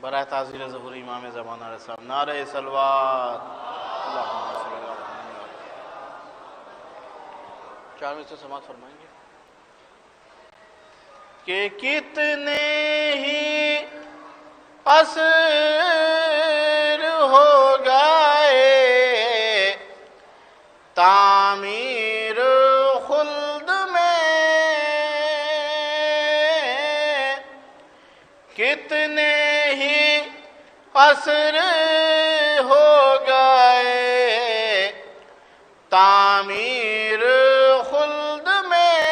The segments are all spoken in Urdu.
برائے تعزیر ظہور امام زمانہ علیہ السلام نعرہ صلوات اللہم صلی اللہ علیہ وسلم. چار میں سے سماعت فرمائیں گے کہ کتنے ہی عصر ہو گئے تعمیر خلد میں، کتنے ہی عصر ہو گئے تعمیر خلد میں.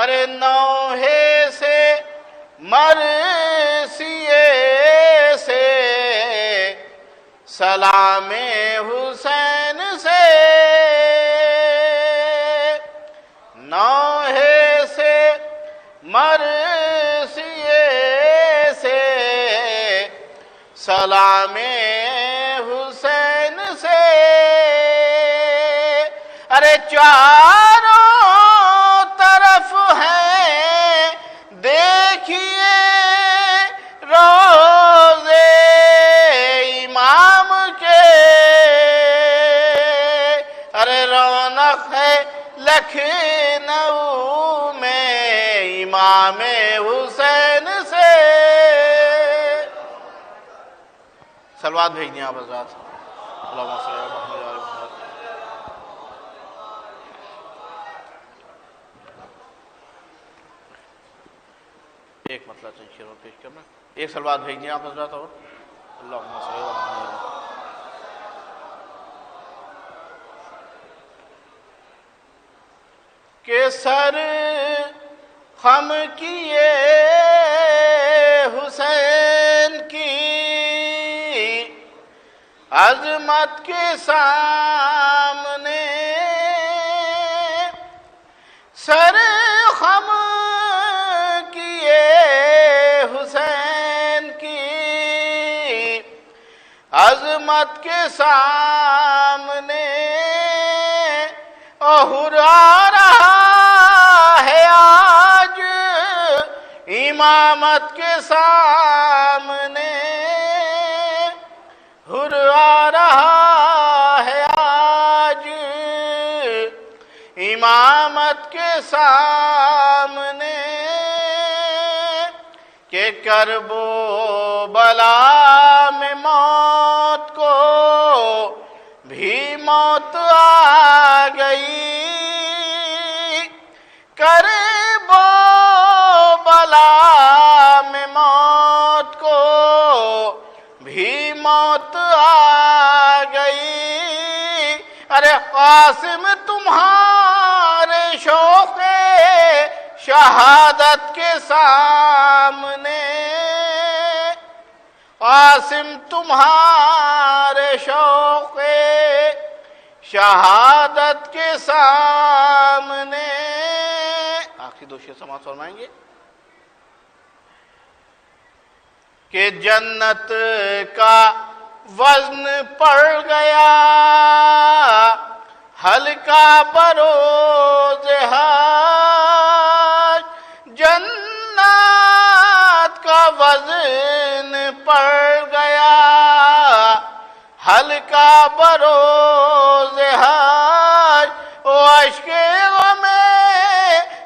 ارے نوحے سے مرثیے سے سلام حسین سے، نوحے سے مرثیے سے سلام حسین سے. ارے چاروں طرف ہیں دیکھیے روضے امام کے، ارے رونق ہے لکھنؤ میں امام حسین سے. صلوات بھیج دیں آپ حضرات. اللہم صلی اللہ علیہ وسلم. ایک مطلب سے شعر پیش کرنا، ایک صلوات بھیج دیں آپ حضرات. اور اللہم صلی اللہ علیہ وسلم. کہ سر خم کیے حسین کی عظمت کے سامنے، سر خم کیے حسین کی عظمت کے سامنے، اہرا رہا ہے آج امامت کے سامنے، ہرا رہا ہے آج امامت کے سامنے. کہ کرب و بلا میں موت کو بھی موت آ گئی، کرب و بلا میں موت کو بھی موت آ گئی. ارے قاسم تمہارے شوق شہادت کے سامنے، قاسم تمہارے شوق شہادت کے سامنے. آخری دو شعر سماعت فرمائیں گے کہ جنت کا وزن پڑ گیا ہلکا بروز حاج، جنت کا وزن پڑ گیا ہلکا بروز حاج. اشک غم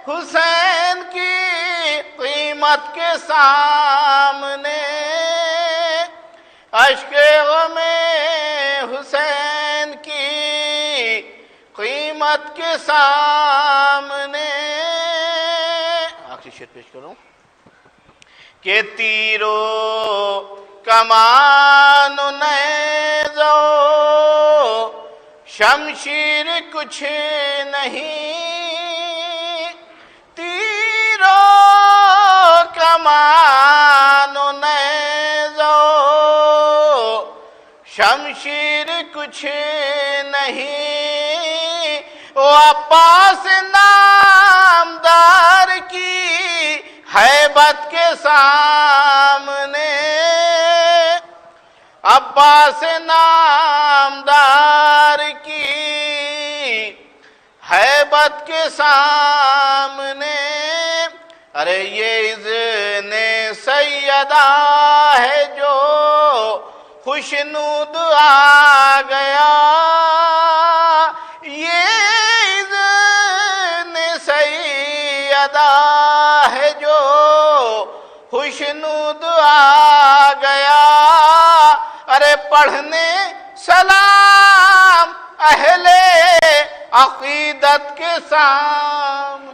حسین کی قیمت کے سامنے، اشک غم حسین کی قیمت کے سامنے. آخری شعر پیش کروں کہ تیرو کمان و نیز و شمشیر کچھ نہیں، تیرو کمان و نیز و شمشیر کچھ نہیں. وہ عباس نامدار کی ہیبت کے سامنے، عباس نامدار کی ہیبت کے سامنے. ارے یہ اذن خوشنود آ گیا یہ اذن سیدہ ہے جو خوشنود آ گیا ارے پڑھنے سلام اہل عقیدت کے سامنے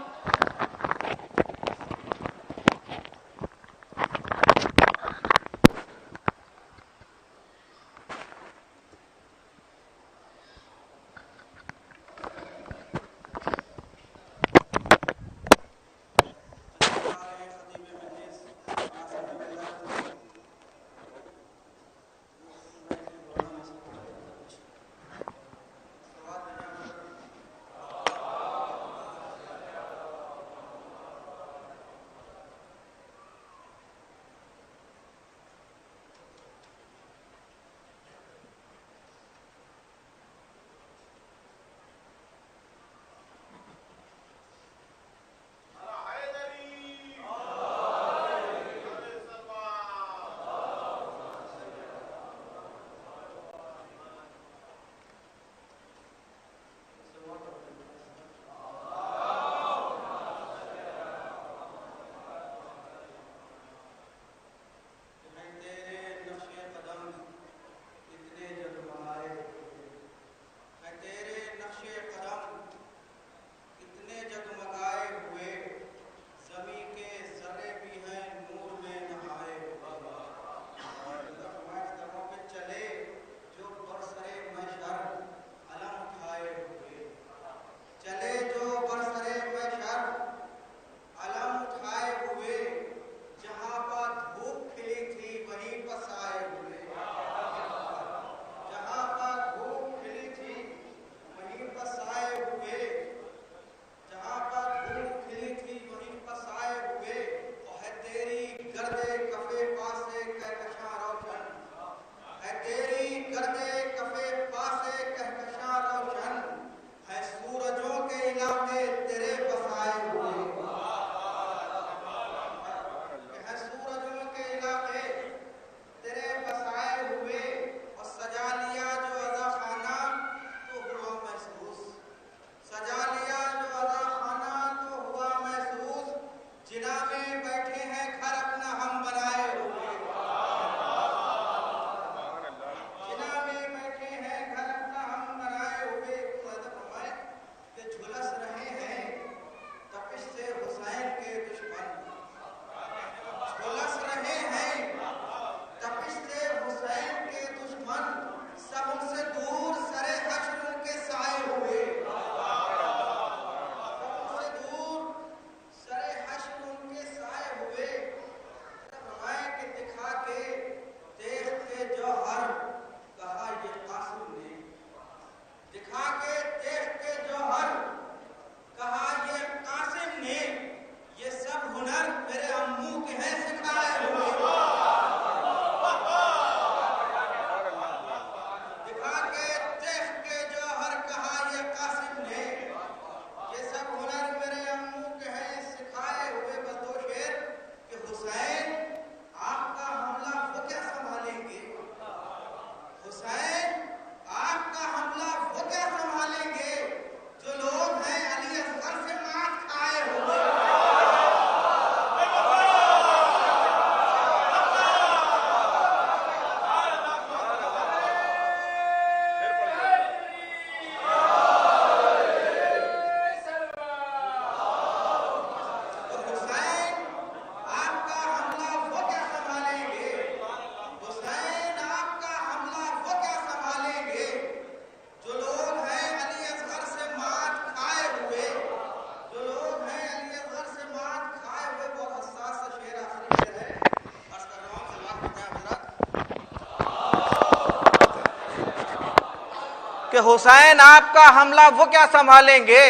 کہ حسین آپ کا حملہ وہ کیا سنبھالیں گے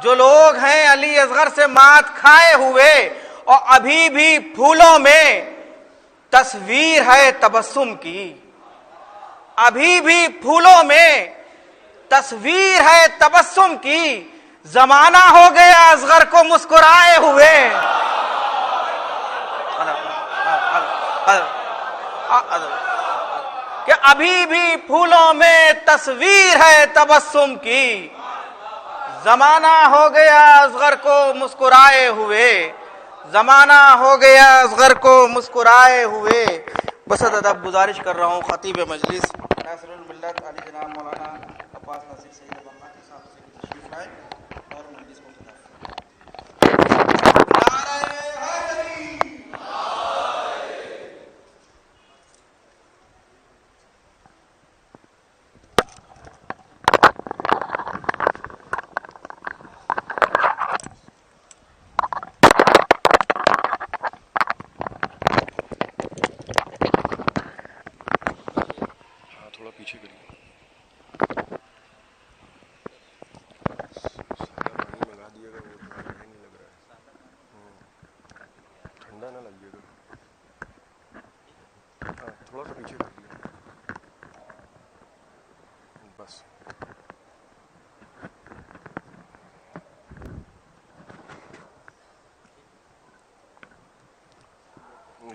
جو لوگ ہیں علی اصغر سے مات کھائے ہوئے اور ابھی بھی پھولوں میں تصویر ہے تبسم کی، ابھی بھی پھولوں میں تصویر ہے تبسم کی، زمانہ ہو گیا اصغر کو مسکرائے ہوئے۔ کہ ابھی بھی پھولوں میں تصویر ہے تبسم کی. زمانہ ہو گیا اصغر کو مسکرائے ہوئے, زمانہ ہو گیا اصغر کو مسکرائے ہوئے. بس ادب گزارش کر رہا ہوں خطیب مجلس ناصر الملت علی جناب مولانا عباس ناصر سید بغدادی صاحب سے تشریف لائے اور مجلس کو تھوڑا پیچھے کریے. منگا دیے گا, وہ نہیں لگ رہا ہے, ٹھنڈا نہ لگیے گا. ہاں تھوڑا سا پیچھے کر دیا بس.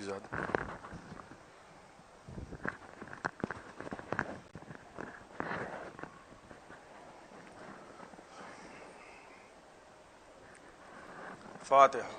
زیادہ فاتحہ.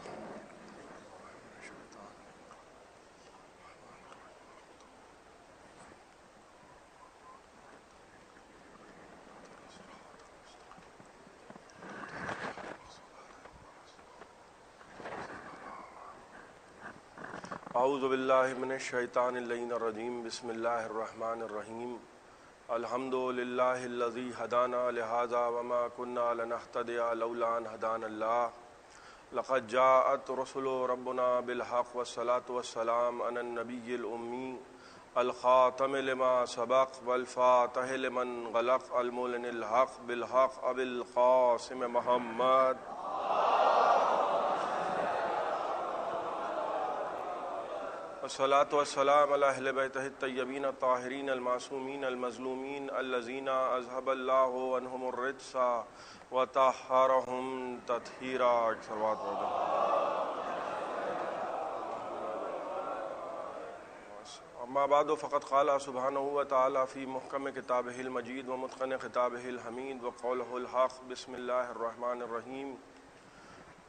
اعوذ باللہ من الشیطان اللعین الرجیم. بسم اللہ الرحمن الرحیم. الحمد للہ الذی ہدانا لہذا وما كنا لنہتدی لولا ان ہدانا اللہ. لقد جاءت رسل ربنا بالحق والصلاة والسلام علی النبی الامی الخاتم لما سبق والفاتح لمن غلق المعلن الحق بالحق ابی القاسم محمد. والصلاة والسلام علی اہل بیتہ الطیبین الطاہرین المعصومین المظلومین الذین اذهب اللہ عنہم الرجس وطہرہم تطہیرا. صلوات اما بعد فقد قال سبحانہ وتعالی فی محکم کتابہ المجید ومتقن خطابہ الحمید وقولہ الحق. بسم اللہ الرحمن الرحیم.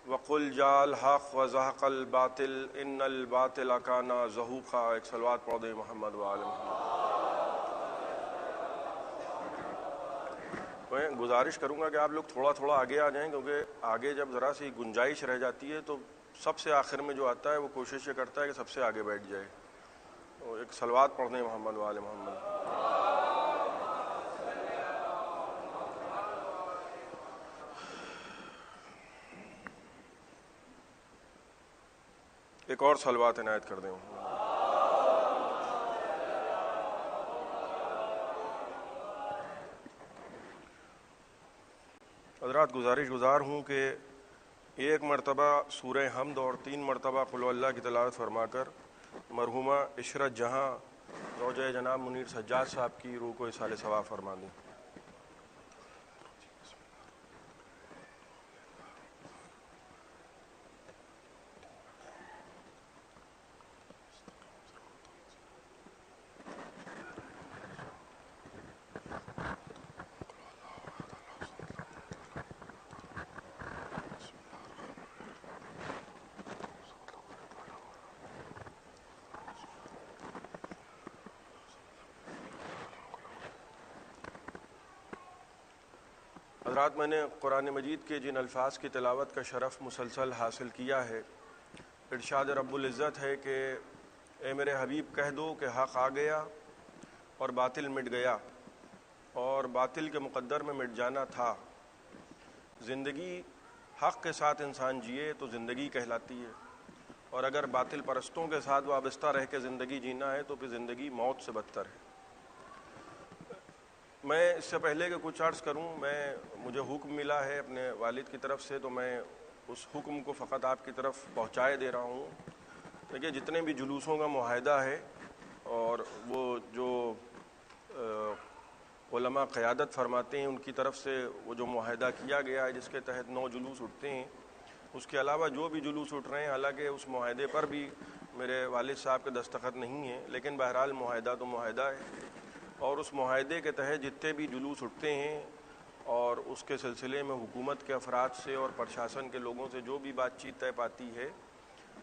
وقل جاء الحق وزهق الباطل ان الباطل کان زہوقا. ایک صلوات پڑھ دیں محمد وآل محمد. میں گزارش کروں گا کہ آپ لوگ تھوڑا تھوڑا آگے آ جائیں, کیونکہ آگے جب ذرا سی گنجائش رہ جاتی ہے تو سب سے آخر میں جو آتا ہے وہ کوشش یہ کرتا ہے کہ سب سے آگے بیٹھ جائے. تو ایک صلوات پڑھ دیں محمد وآل محمد. ایک اور صلوات عنایت کر دیں. حضرات گزارش گزار ہوں کہ ایک مرتبہ سورہ حمد اور 3 مرتبہ قل ہو اللہ کی تلاوت فرما کر مرحومہ عشرت جہاں زوجہ جناب منیر سجاد صاحب کی روح کو اصال ثواب فرما دیں. حضرات میں نے قرآن مجید کے جن الفاظ کی تلاوت کا شرف مسلسل حاصل کیا ہے, ارشاد رب العزت ہے کہ اے میرے حبیب کہہ دو کہ حق آ گیا اور باطل مٹ گیا, اور باطل کے مقدر میں مٹ جانا تھا. زندگی حق کے ساتھ انسان جیے تو زندگی کہلاتی ہے, اور اگر باطل پرستوں کے ساتھ وابستہ رہ کے زندگی جینا ہے تو پھر زندگی موت سے بدتر ہے. میں اس سے پہلے کہ کچھ عرض کروں, مجھے حکم ملا ہے اپنے والد کی طرف سے, تو میں اس حکم کو فقط آپ کی طرف پہنچائے دے رہا ہوں. دیکھیے جتنے بھی جلوسوں کا معاہدہ ہے اور وہ جو علماء قیادت فرماتے ہیں ان کی طرف سے وہ جو معاہدہ کیا گیا ہے جس کے تحت 9 جلوس اٹھتے ہیں, اس کے علاوہ جو بھی جلوس اٹھ رہے ہیں حالانکہ اس معاہدے پر بھی میرے والد صاحب کے دستخط نہیں ہیں, لیکن بہرحال معاہدہ تو معاہدہ ہے. اور اس معاہدے کے تحت جتنے بھی جلوس اٹھتے ہیں اور اس کے سلسلے میں حکومت کے افراد سے اور پرشاسن کے لوگوں سے جو بھی بات چیت طے پاتی ہے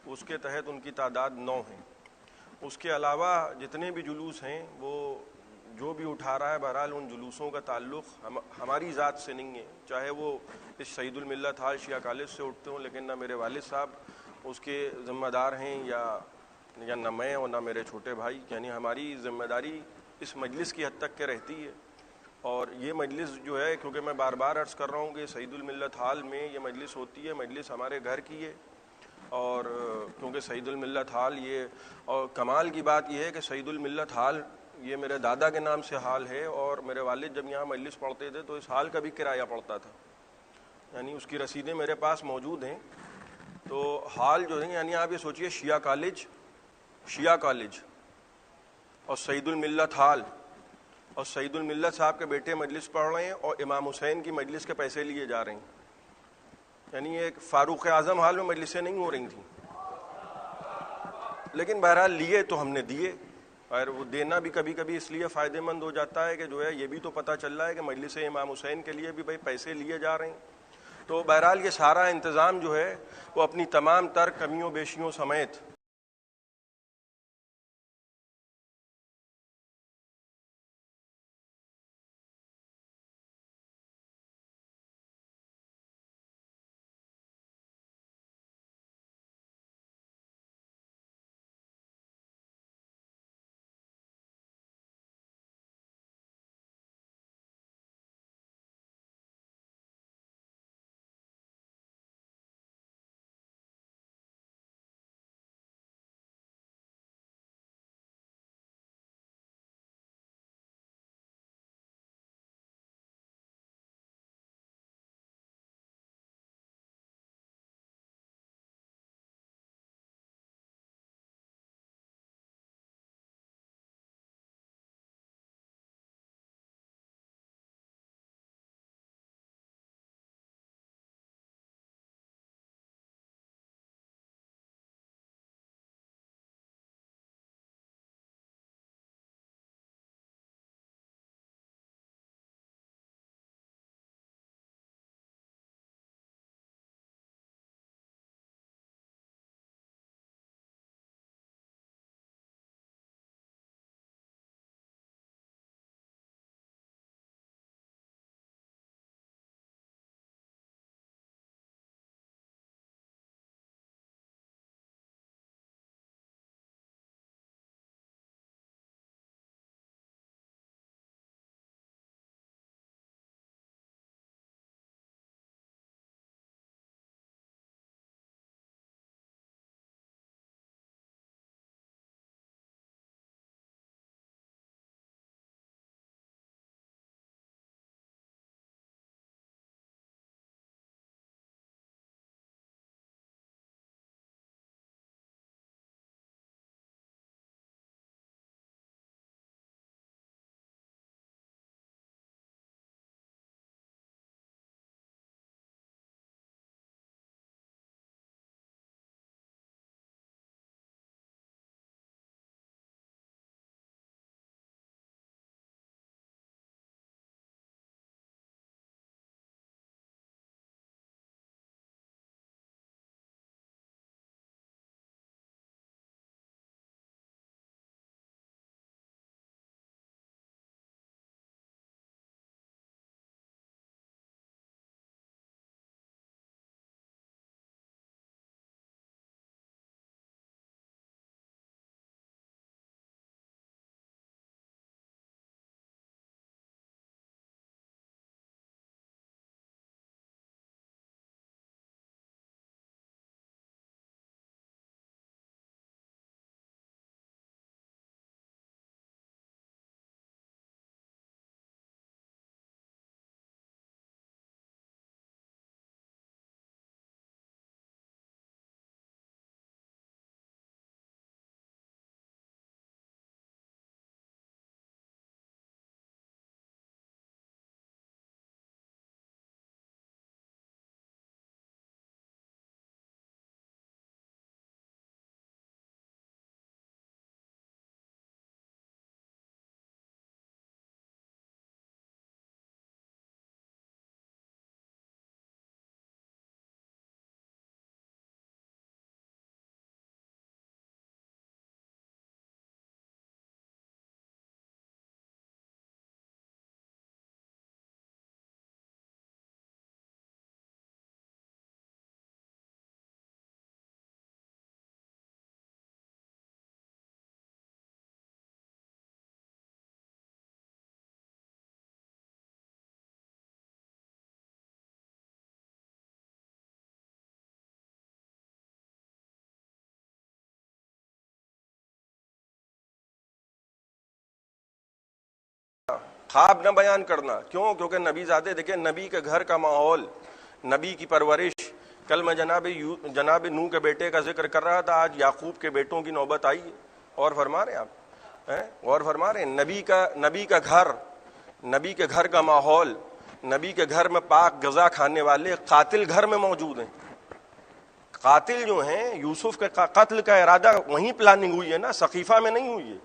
اس کے تحت ان کی تعداد 9 ہے۔ اس کے علاوہ جتنے بھی جلوس ہیں وہ جو بھی اٹھا رہا ہے بہرحال ان جلوسوں کا تعلق ہماری ذات سے نہیں ہے، چاہے وہ اس سعید الملت ہال شیعہ کالج سے اٹھتے ہوں، لیکن نہ میرے والد صاحب اس کے ذمہ دار ہیں یا نہ میں اور نہ میرے چھوٹے بھائی، یعنی ہماری ذمہ داری اس مجلس کی حد تک کے رہتی ہے۔ اور یہ مجلس جو ہے، کیونکہ میں بار بار عرض کر رہا ہوں کہ سعید الملت ہال میں یہ مجلس ہوتی ہے، مجلس ہمارے گھر کی ہے، اور کیونکہ سعید الملت ہال یہ، اور کمال کی بات یہ ہے کہ سعید الملت ہال یہ میرے دادا کے نام سے ہال ہے، اور میرے والد جب یہاں مجلس پڑھتے تھے تو اس ہال کا بھی کرایہ پڑتا تھا، یعنی اس کی رسیدیں میرے پاس موجود ہیں۔ تو ہال جو ہے، یعنی آپ یہ سوچئے شیعہ کالج اور سعید الملت ہال، اور سعید الملت صاحب کے بیٹے مجلس پڑھ رہے ہیں اور امام حسین کی مجلس کے پیسے لیے جا رہے ہیں، یعنی ایک فاروق اعظم حال میں مجلسیں نہیں ہو رہی تھیں، لیکن بہرحال لیے تو ہم نے دیے، اور وہ دینا بھی کبھی کبھی اس لیے فائدہ مند ہو جاتا ہے کہ جو ہے یہ بھی تو پتہ چل رہا ہے کہ مجلس امام حسین کے لیے بھی بھائی پیسے لیے جا رہے ہیں۔ تو بہرحال یہ سارا انتظام جو ہے وہ اپنی تمام تر کمیوں بیشیوں سمیت خواب نہ بیان کرنا. کیوں؟ کیونکہ نبی زادے دیکھیں نبی کے گھر کا ماحول, نبی کی پرورش. کل میں جناب نوح کے بیٹے کا ذکر کر رہا تھا, آج یعقوب کے بیٹوں کی نوبت آئی ہے. اور فرما رہے ہیں آپ, اور فرما رہے ہیں نبی کا گھر, نبی کے گھر کا ماحول, نبی کے گھر میں پاک غذا کھانے والے قاتل گھر میں موجود ہیں. قاتل جو ہیں, یوسف کے قتل کا ارادہ وہیں پلاننگ ہوئی ہے نا, سقیفہ میں نہیں ہوئی ہے,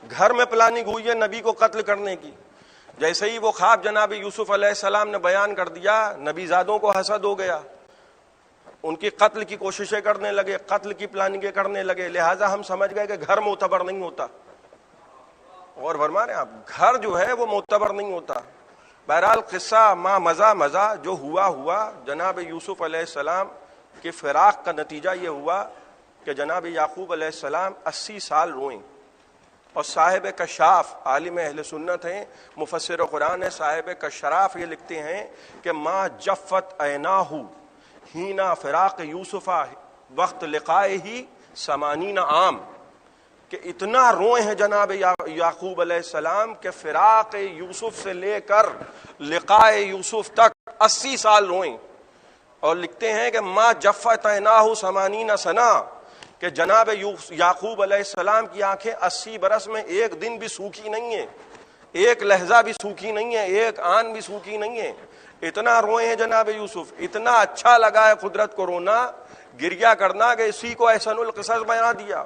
گھر میں پلاننگ ہوئی ہے نبی کو قتل کرنے کی. جیسے ہی وہ خواب جناب یوسف علیہ السلام نے بیان کر دیا, نبی زادوں کو حسد ہو گیا, ان کی قتل کی کوششیں کرنے لگے, قتل کی پلاننگیں کرنے لگے. لہٰذا ہم سمجھ گئے کہ گھر معتبر نہیں ہوتا. اور فرما رہے ہیں آپ, گھر جو ہے وہ معتبر نہیں ہوتا. بہرحال قصہ مزہ جو ہوا جناب یوسف علیہ السلام کے فراق کا نتیجہ یہ ہوا کہ جناب یعقوب علیہ السلام 80 سال روئیں. اور صاحب کشاف عالم اہل سنت ہیں, مفسر قرآن ہے, صاحب کشراف یہ لکھتے ہیں کہ ما جفت عیناہ ہینا فراق یوسف وقت لقائے ہی 80 عام, کہ اتنا روئے ہیں جناب یعقوب علیہ السلام کہ فراق یوسف سے لے کر لقائے یوسف تک 80 سال روئیں. اور لکھتے ہیں کہ ما جفت عیناہ 80 سنہ, کہ جناب یعقوب علیہ السلام کی آنکھیں 80 برس میں ایک دن بھی سوکھی نہیں ہیں, ایک لہجہ بھی سوکھی نہیں ہے, ایک آن بھی سوکھی نہیں ہے. اتنا روئے ہیں جناب یوسف, اتنا اچھا لگا ہے قدرت کو رونا گریا کرنا کہ اسی کو احسن القصص بنا دیا.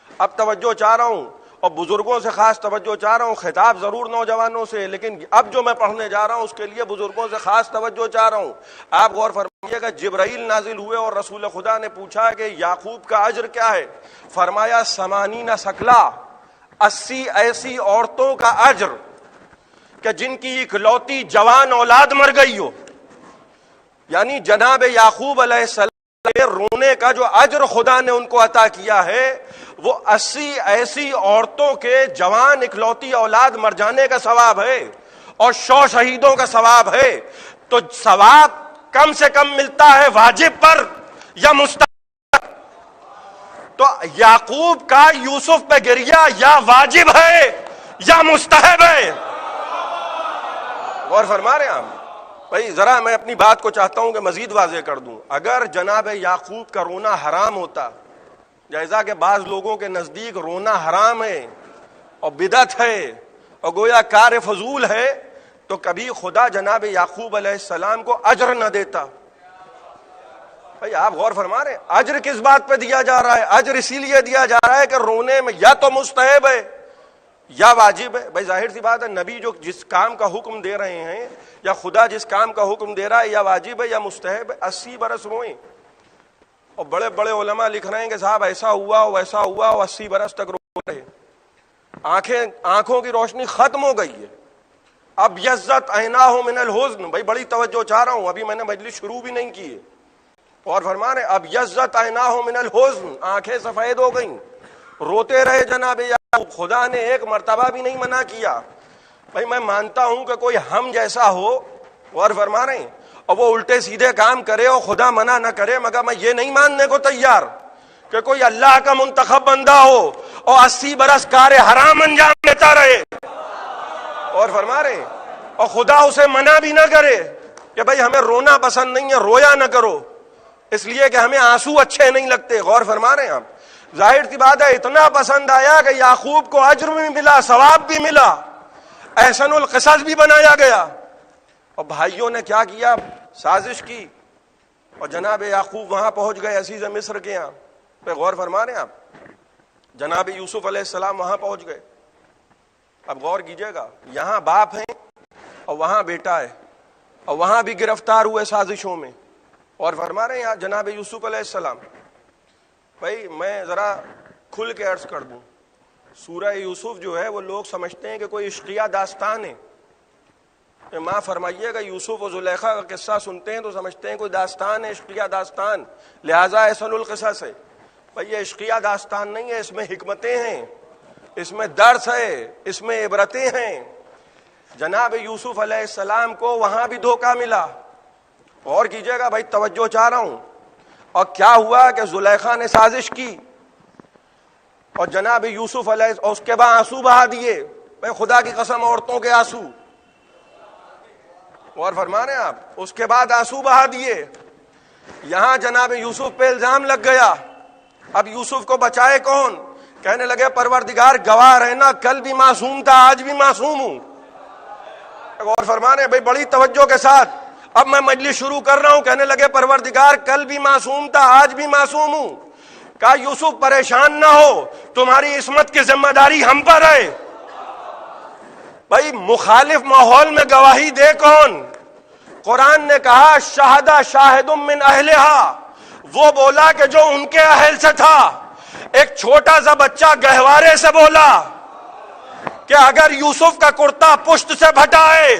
اب توجہ چاہ رہا ہوں, اور بزرگوں سے خاص توجہ چاہ رہا ہوں, خطاب ضرور نوجوانوں سے, لیکن اب جو میں پڑھنے جا رہا ہوں اس کے لیے بزرگوں سے خاص توجہ چاہ رہا ہوں. آپ غور فرمائیے گا, جبرائیل نازل ہوئے اور رسول خدا نے پوچھا کہ یعقوب کا اجر کیا ہے؟ فرمایا 80 سکلا, 80 ایسی عورتوں کا اجر کہ جن کی اکلوتی جوان اولاد مر گئی ہو. یعنی جناب یعقوب علیہ السلام رونے کا جو اجر خدا نے ان کو عطا کیا ہے وہ 80 ایسی عورتوں کے جوان اکلوتی اولاد مر جانے کا ثواب ہے, اور 100 شہیدوں کا ثواب ہے. تو ثواب کم سے کم ملتا ہے واجب پر یا مستحب؟ تو یعقوب کا یوسف پہ گریا یا واجب ہے یا مستحب ہے؟ غور فرما رہے ہیں آپ بھائی. ذرا میں اپنی بات کو چاہتا ہوں کہ مزید واضح کر دوں. اگر جناب یعقوب کا رونا حرام ہوتا, جیسا کہ بعض لوگوں کے نزدیک رونا حرام ہے اور بدعت ہے اور گویا کار فضول ہے, تو کبھی خدا جناب یعقوب علیہ السلام کو اجر نہ دیتا. بھائی آپ غور فرما رہے ہیں, اجر کس بات پہ دیا جا رہا ہے؟ اجر اسی لیے دیا جا رہا ہے کہ رونے میں یا تو مستحب ہے یا واجب ہے. بھائی ظاہر سی بات ہے, نبی جو جس کام کا حکم دے رہے ہیں یا خدا جس کام کا حکم دے رہا ہے یا واجب ہے یا مستحب ہے. 80 برس روئیں, اور بڑے بڑے علماء لکھ رہے ہیں کہ صاحب ایسا ہوا ویسا ہوا, 80 برس تک رو رہے. آنکھوں کی روشنی ختم ہو گئی ہے. اب یزت عیناہ من الحزن. بھائی بڑی توجہ چاہ رہا ہوں, ابھی میں نے مجلس شروع بھی نہیں کی ہے. اور فرما رہے اب یزت عیناہ من الحزن, آنکھیں سفید ہو گئیں, روتے رہے جناب یعقوب. خدا نے ایک مرتبہ بھی نہیں منع کیا. بھائی میں مانتا ہوں کہ کوئی ہم جیسا ہو, اور فرما رہے ہیں, اور وہ الٹے سیدھے کام کرے اور خدا منع نہ کرے, مگر میں یہ نہیں ماننے کو تیار کہ کوئی اللہ کا منتخب بندہ ہو اور 80 برس کار حرام انجام دیتا رہے. اور فرما رہے ہیں, اور خدا اسے منع بھی نہ کرے کہ بھائی ہمیں رونا پسند نہیں ہے, رویا نہ کرو, اس لیے کہ ہمیں آنسو اچھے نہیں لگتے. غور فرما رہے ہیں آپ. ظاہر سی بات ہے, اتنا پسند آیا کہ یعقوب کو اجر بھی ملا, ثواب بھی ملا, احسن القصص بھی بنایا گیا. اور بھائیوں نے کیا کیا؟ سازش کی, اور جناب یعقوب وہاں پہنچ گئے عزیز مصر کے یہاں پہ. غور فرما رہے ہیں آپ, جناب یوسف علیہ السلام وہاں پہنچ گئے. اب غور کیجئے گا, یہاں باپ ہیں اور وہاں بیٹا ہے, اور وہاں بھی گرفتار ہوئے سازشوں میں. اور فرما رہے ہیں یہاں جناب یوسف علیہ السلام. بھائی میں ذرا کھل کے عرض کر دوں, سورہ یوسف جو ہے وہ لوگ سمجھتے ہیں کہ کوئی عشقیہ داستان ہے. ماں فرمائیے گا, یوسف و زلیخا کا قصہ سنتے ہیں تو سمجھتے ہیں کوئی داستان ہے, عشقیہ داستان, لہٰذا احسن القصص ہے. بھائی یہ عشقیہ داستان نہیں ہے, اس میں حکمتیں ہیں, اس میں درس ہے, اس میں عبرتیں ہیں. جناب یوسف علیہ السلام کو وہاں بھی دھوکہ ملا. غور کیجئے گا بھائی, توجہ چاہ رہا ہوں. اور کیا ہوا کہ زلیخا نے سازش کی اور جناب یوسف علیہ, اور اس کے بعد آنسو بہا دیے. بھائی خدا کی قسم, عورتوں کے آنسو, غور فرما رہے ہیں آپ. اس کے بعد آنسو بہا دیے. یہاں جناب یوسف پہ الزام لگ گیا. اب یوسف کو بچائے کون؟ کہنے لگے پروردگار گواہ رہنا کل بھی معصوم تھا آج بھی معصوم ہوں. غور فرما رہے ہیں بھائی بڑی توجہ کے ساتھ. اب میں مجلس شروع کر رہا ہوں. کہنے لگے پروردگار کل بھی معصوم تھا آج بھی معصوم ہوں. کہا یوسف پریشان نہ ہو, تمہاری عصمت کی ذمہ داری ہم پر ہے. بھائی مخالف ماحول میں گواہی دے کون؟ قرآن نے کہا شہدہ شاہد من اہلہا, وہ بولا کہ جو ان کے اہل سے تھا. ایک چھوٹا سا بچہ گہوارے سے بولا کہ اگر یوسف کا کرتا پشت سے بھٹائے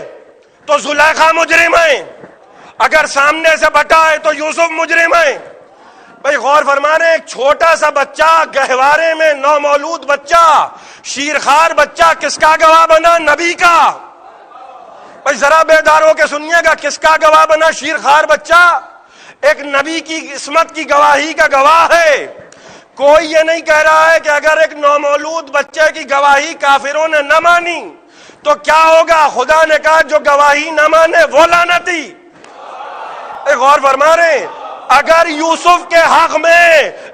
تو زلیخا مجرم ہے, اگر سامنے سے بھٹائے تو یوسف مجرم ہے. بھائی غور فرما رہے ہیں, ایک چھوٹا سا بچہ گہوارے میں, نومولود بچہ, شیرخوار بچہ کس کا گواہ بنا؟ نبی کا. بھائی ذرا بیدار ہو کے سنیے گا, کس کا گواہ بنا؟ شیرخوار بچہ ایک نبی کی عصمت کی گواہی کا گواہ ہے. کوئی یہ نہیں کہہ رہا ہے کہ اگر ایک نومولود بچے کی گواہی کافروں نے نہ مانی تو کیا ہوگا. خدا نے کہا جو گواہی نہ مانے وہ لعنتی. غور فرما رہے ہیں, اگر یوسف کے حق میں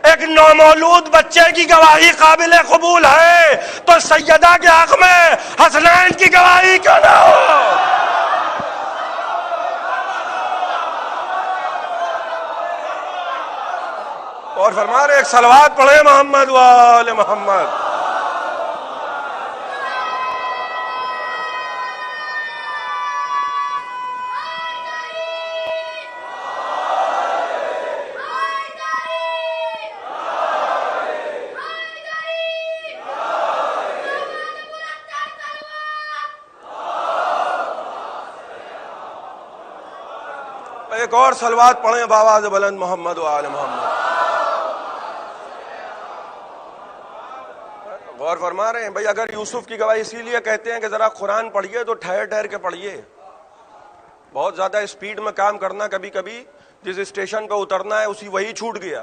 ایک نومولود بچے کی گواہی قابل قبول ہے تو سیدہ کے حق میں حسنین کی گواہی کیوں نہ ہو؟ اور فرما رہے ایک صلوات پڑھیں محمد وآل محمد. ایک اور صلوات پڑھیں بآواز بلند محمد وآل محمد. غور فرما رہے ہیں بھائی اگر یوسف کی گواہی اسی لیے کہتے ہیں کہ ذرا قرآن پڑھیے تو ٹھہر ٹھہر کے پڑھیے. بہت زیادہ اسپیڈ میں کام کرنا, کبھی کبھی جس اسٹیشن پہ اترنا ہے اسی وہی چھوٹ گیا.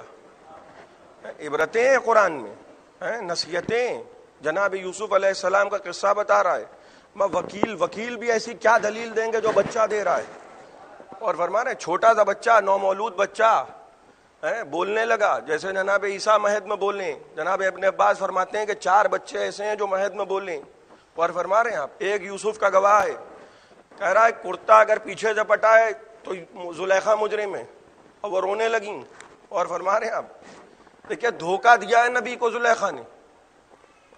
عبرتیں ہیں قرآن میں, نصیحتیں. جناب یوسف علیہ السلام کا قصہ بتا رہا ہے. میں وکیل بھی ایسی کیا دلیل دیں گے جو بچہ دے رہا ہے. اور فرما رہے چھوٹا سا بچہ, نومولود بچہ بولنے لگا جیسے جناب عیسیٰ مہد میں بولیں. جناب ابن عباس فرماتے ہیں کہ 4 بچے ایسے ہیں جو مہد میں بولیں. اور فرما رہے ہیں آپ ایک یوسف کا گواہ ہے, کہہ رہا ہے کرتا اگر پیچھے سے پٹائے تو زلیخا مجرم ہے, اور وہ رونے لگیں. اور فرما رہے ہیں آپ دیکھیے دھوکہ دیا ہے نبی کو, زلیخا نے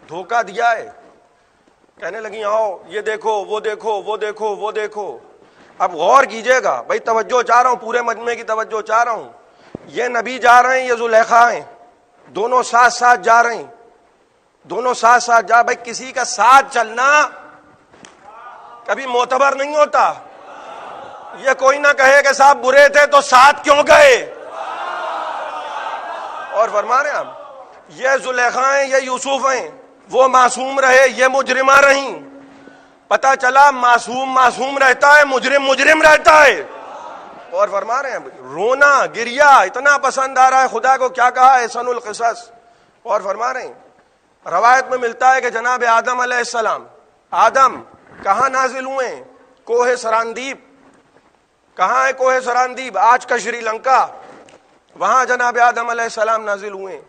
دھوکہ دیا ہے. کہنے لگی آؤ یہ دیکھو وہ دیکھو وہ دیکھو وہ دیکھو. اب غور کیجئے گا بھائی, توجہ چاہ رہا ہوں, پورے مجمع کی توجہ چاہ رہا ہوں. یہ نبی جا رہے ہیں, یہ زلیخا ہیں, دونوں ساتھ ساتھ جا رہے ہیں, دونوں ساتھ ساتھ جا. بھائی کسی کا ساتھ چلنا کبھی معتبر نہیں ہوتا. یہ کوئی نہ کہے کہ صاحب برے تھے تو ساتھ کیوں گئے. اور فرما رہے ہیں آپ یہ زلیخا ہیں, یہ یوسف ہیں, وہ معصوم رہے, یہ مجرمہ رہیں. پتا چلا معصوم رہتا ہے, مجرم رہتا ہے. اور فرما رہے ہیں رونا گریا اتنا پسند آ رہا ہے خدا کو, کیا کہا احسن القصص. اور فرما رہے ہیں روایت میں ملتا ہے کہ جناب آدم علیہ السلام, آدم کہاں نازل ہوئے ہیں؟ کوہ سراندیپ. کہاں ہے کوہ سراندیپ؟ آج کا شری لنکا. وہاں جناب آدم علیہ السلام نازل ہوئے.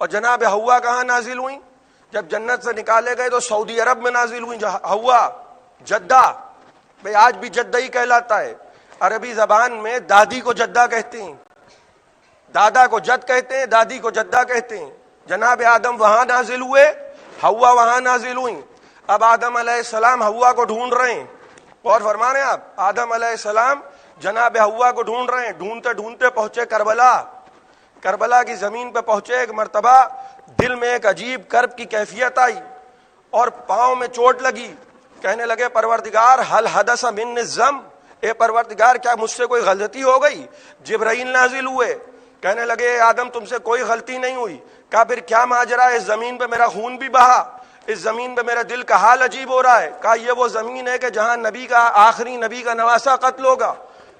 اور جناب حوا کہاں نازل ہوئی؟ جب جنت سے نکالے گئے تو سعودی عرب میں نازل ہوئی حوا, جدہ. بھئی آج بھی جدہ ہی کہلاتا ہے. عربی زبان میں دادی کو جدہ کہتے ہیں, دادا کو جد کہتے ہیں, دادی کو جدہ کہتے ہیں. جناب آدم وہاں نازل ہوئے, حوا وہاں نازل ہوئی. اب آدم علیہ السلام حوا کو ڈھونڈ رہے ہیں. اور فرما رہے ہیں آپ آدم علیہ السلام جناب حوا کو ڈھونڈ رہے ہیں. ڈھونڈتے ڈھونڈتے پہنچے کربلا کی زمین پہ پہنچے. ایک مرتبہ دل میں ایک عجیب کرب کی کیفیت آئی اور پاؤں میں چوٹ لگی. کہنے لگے پروردگار حل حدث من الذنب, اے پروردگار کیا مجھ سے کوئی غلطی ہو گئی؟ جبرائیل نازل ہوئے, کہنے لگے آدم تم سے کوئی غلطی نہیں ہوئی. کہا پھر کیا ماجرا ہے؟ اس زمین پہ میرا خون بھی بہا, اس زمین پہ میرا دل کا حال عجیب ہو رہا ہے. کہا یہ وہ زمین ہے کہ جہاں آخری نبی کا نواسہ قتل ہوگا.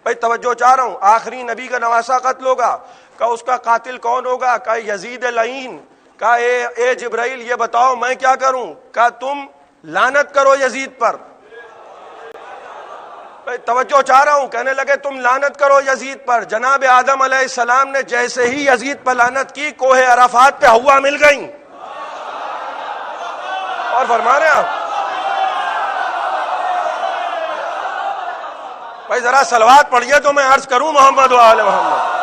بھائی توجہ چاہ رہا ہوں, آخری نبی کا نواسہ قتل ہوگا. کہا اس کا قاتل کون ہوگا؟ کہا یزید لعین. کہا اے جبرائیل یہ بتاؤ میں کیا کروں؟ کہا تم لعنت کرو یزید پر. توجہ چاہ رہا ہوں. کہنے لگے تم لعنت کرو یزید پر. جناب آدم علیہ السلام نے جیسے ہی یزید پر لعنت کی کوہ عرفات پہ ہوا مل گئی. اور فرما رہے ہیں آپ بھائی ذرا صلوات پڑھیے تو میں عرض کروں محمد و آل محمد.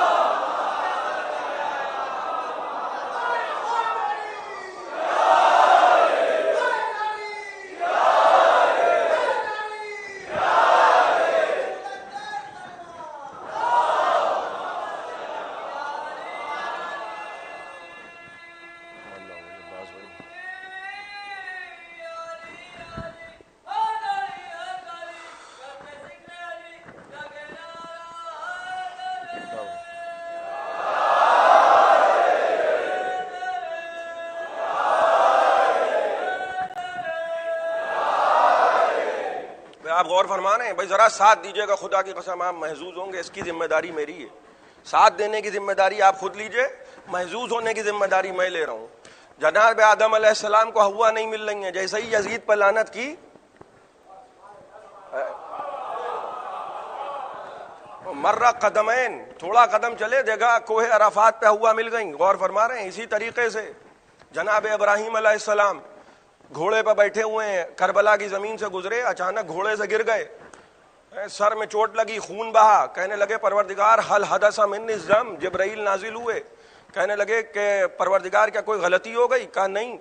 آپ غور فرما رہے ہیں بھائی ذرا ساتھ دیجئے گا, خدا کی قسم آپ محظوظ ہوں گے. اس کی ذمہ داری میری ہے, ساتھ دینے کی ذمہ داری آپ خود لیجئے, محظوظ ہونے کی ذمہ داری میں لے رہا ہوں. جناب آدم علیہ السلام کو ہوا نہیں مل رہی ہیں, جیسے ہی یزید پر لعنت کی مرہ قدمین, تھوڑا قدم چلے دیکھا کوہ عرفات پہ ہوا مل گئی. غور فرما رہے ہیں. اسی طریقے سے جناب ابراہیم علیہ السلام گھوڑے پہ بیٹھے ہوئے ہیں, کربلا کی زمین سے گزرے, اچانک گھوڑے سے گر گئے, سر میں چوٹ لگی, خون بہا. کہنے لگے پروردگار حل حدث منی الذنب. جبرائیل نازل ہوئے, کہنے لگے کہ پروردگار کیا کوئی غلطی ہو گئی؟ کہا نہیں.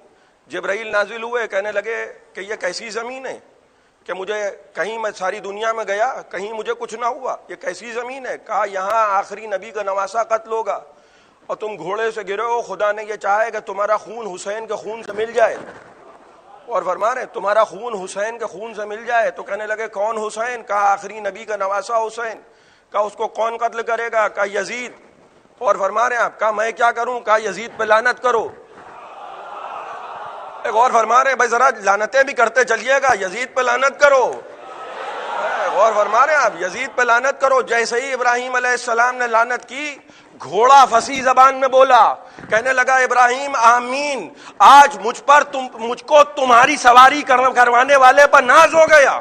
جبرائیل نازل ہوئے, کہنے لگے کہ یہ کیسی زمین ہے کہ مجھے کہیں میں ساری دنیا میں گیا کہیں مجھے کچھ نہ ہوا, یہ کیسی زمین ہے؟ کہا یہاں آخری نبی کا نواسا قتل ہوگا اور تم گھوڑے سے گرے ہو, خدا نے یہ چاہے کہ تمہارا خون حسین کے خون سے مل جائے. اور فرما رہے تمہارا خون حسین کے خون سے مل جائے. تو کہنے لگے کون حسین؟ کہا آخری نبی کا نواسا حسین. کہا اس کو کون قتل کرے گا؟ کہا یزید. اور فرما رہے ہیں آپ, کہا میں کیا کروں؟ کہا یزید پہ لعنت کرو. ایک اور فرما رہے ہیں بھائی ذرا لعنتیں بھی کرتے چلیے گا, یزید پہ لعنت کرو. اور فرما رہے ہیں آپ یزید پہ لعنت کرو. جیسے ہی ابراہیم علیہ السلام نے لعنت کی, گھوڑا فصیح زبان میں بولا, کہنے لگا ابراہیم آمین, آج مجھ کو تمہاری سواری کروانے والے پر ناز ہو گیا.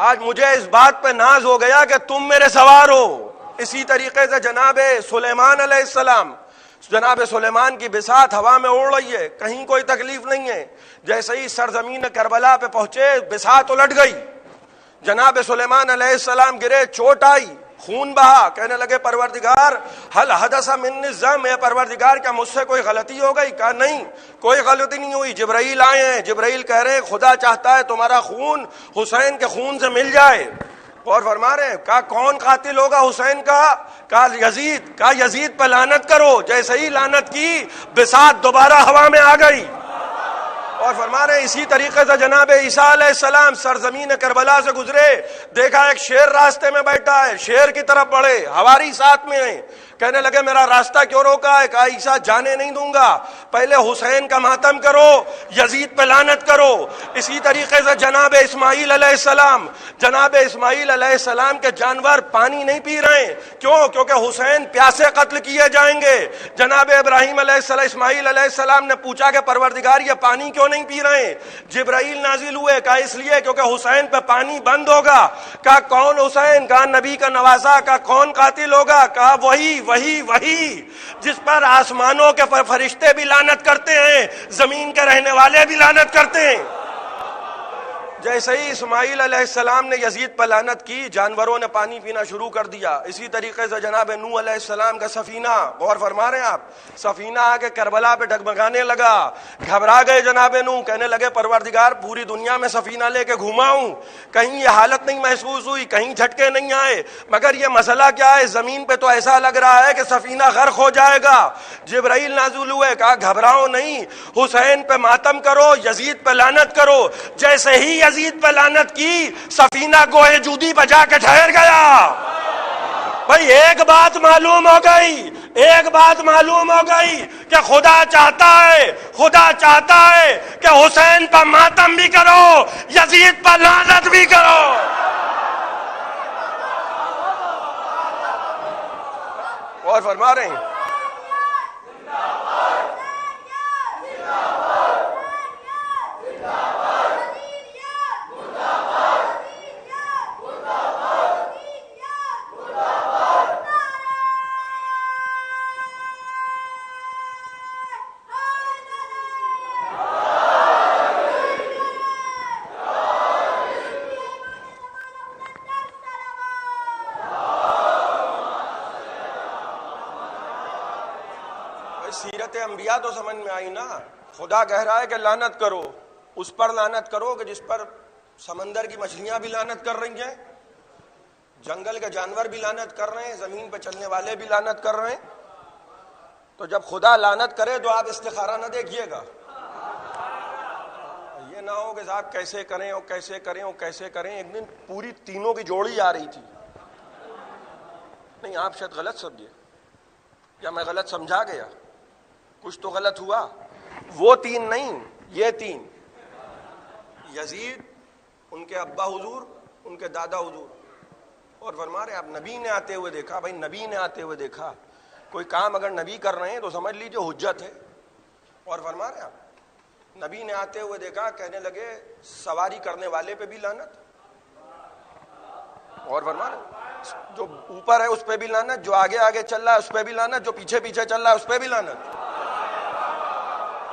آج مجھے اس بات پہ ناز ہو گیا کہ تم میرے سوار ہو. اسی طریقے سے جناب سلیمان علیہ السلام, جناب سلیمان کی بساط ہوا میں اڑ رہی ہے, کہیں کوئی تکلیف نہیں ہے. جیسے ہی سرزمین کربلا پہ پہنچے, بساط الٹ گئی. جناب سلیمان علیہ السلام گرے, چوٹ آئی, خون بہا. کہنے لگے پروردگار حل حدث منی الذنب, اے پروردگار کیا مجھ سے کوئی غلطی ہو گئی؟ کہا نہیں کوئی غلطی نہیں ہوئی. جبرائیل آئے ہیں, جبرائیل کہہ رہے ہیں خدا چاہتا ہے تمہارا خون حسین کے خون سے مل جائے. اور فرما رہے ہیں کہا کون قاتل ہوگا حسین کا؟ کہا یزید. کہا یزید پہ لعنت کرو. جیسے ہی لعنت کی, بساط دوبارہ ہوا میں آ گئی. اور فرما رہے ہیں اسی طریقے سے جناب عیسیٰ علیہ السلام سرزمین کربلا سے گزرے, دیکھا ایک شیر راستے میں بیٹھا ہے, شیر کی طرف بڑھے, حواری ساتھ میں ہیں. کہنے لگے میرا راستہ کیوں روکا ہے؟ کہا عیسیٰ جانے نہیں دوں گا, پہلے حسین کا ماتم کرو, یزید پہ لعنت کرو. اسی طریقے سے جناب اسماعیل علیہ السلام, جناب اسماعیل علیہ السلام کے جانور پانی نہیں پی رہے. کیوں؟ کیونکہ حسین پیاسے قتل کیے جائیں گے. جناب ابراہیم علیہ السلام, اسماعیل علیہ السلام نے پوچھا کہ پروردگار یہ پانی کیوں نہیں پی رہے؟ جبرائیل نازل ہوئے, کہا اس لیے کیونکہ حسین پہ پانی بند ہوگا. کہا کون حسین؟ کہا نبی کا نواسا. کہا کون قاتل ہوگا؟ کہا وہی جس پر آسمانوں کے فرشتے بھی لعنت کرتے ہیں, زمین کے رہنے والے بھی لعنت کرتے ہیں. جیسے ہی اسماعیل علیہ السلام نے یزید پر لعنت کی, جانوروں نے پانی پینا شروع کر دیا. اسی طریقے سے جناب نوح علیہ السلام کا سفینہ, غور فرما رہے ہیں آپ, سفینہ آ کے کربلا پہ ڈگمگانے لگا. گھبرا گئے جناب نوح, کہنے لگے پروردگار پوری دنیا میں سفینہ لے کے گھماؤں, کہیں یہ حالت نہیں محسوس ہوئی, کہیں جھٹکے نہیں آئے, مگر یہ مسئلہ کیا ہے؟ زمین پہ تو ایسا لگ رہا ہے کہ سفینہ غرق ہو جائے گا. جبرائیل نازل ہوئے, کہا گھبراؤ نہیں, حسین پہ ماتم کرو, یزید پہ لعنت کرو. جیسے ہی یزید پہ لعنت کی, سفینہ گوہے جودی پہ جا کے ٹھہر گیا. بھئی ایک بات معلوم ہو گئی, ایک بات معلوم ہو گئی کہ خدا چاہتا ہے کہ حسین پہ ماتم بھی کرو, یزید پہ لعنت بھی کرو. اور فرما رہے ہیں سیرت انبیاء تو سمجھ میں آئی نا. خدا کہہ رہا ہے کہ لعنت کرو، اس پر لعنت کرو کہ جس پر سمندر کی مچھلیاں بھی لعنت کر رہی ہیں، جنگل کے جانور بھی لعنت کر رہے ہیں، زمین پہ چلنے والے بھی لعنت کر رہے ہیں. تو جب خدا لعنت کرے تو آپ استخارہ نہ دیکھیے گا. یہ نہ ہو کہ صاحب کیسے کریں اور کیسے کریں اور کیسے کریں. ایک دن پوری تینوں کی جوڑی آ رہی تھی. نہیں، آپ شاید غلط سمجھے یا میں غلط سمجھا گیا، کچھ تو غلط ہوا. وہ تین نہیں، یہ تین، یزید، ان کے ابا حضور، ان کے دادا حضور. اور فرما رہے آپ نبی نے آتے ہوئے دیکھا. بھائی نبی نے آتے ہوئے دیکھا، کوئی کام اگر نبی کر رہے ہیں تو سمجھ لیجئے حجت ہے. اور فرما رہے آپ نبی نے آتے ہوئے دیکھا، کہنے لگے سواری کرنے والے پہ بھی لعنت. اور فرما رہے جو اوپر ہے اس پہ بھی لعنت، جو آگے آگے چل رہا ہے اس پہ بھی لعنت، جو پیچھے پیچھے چل رہا ہے اس پہ بھی لعنت.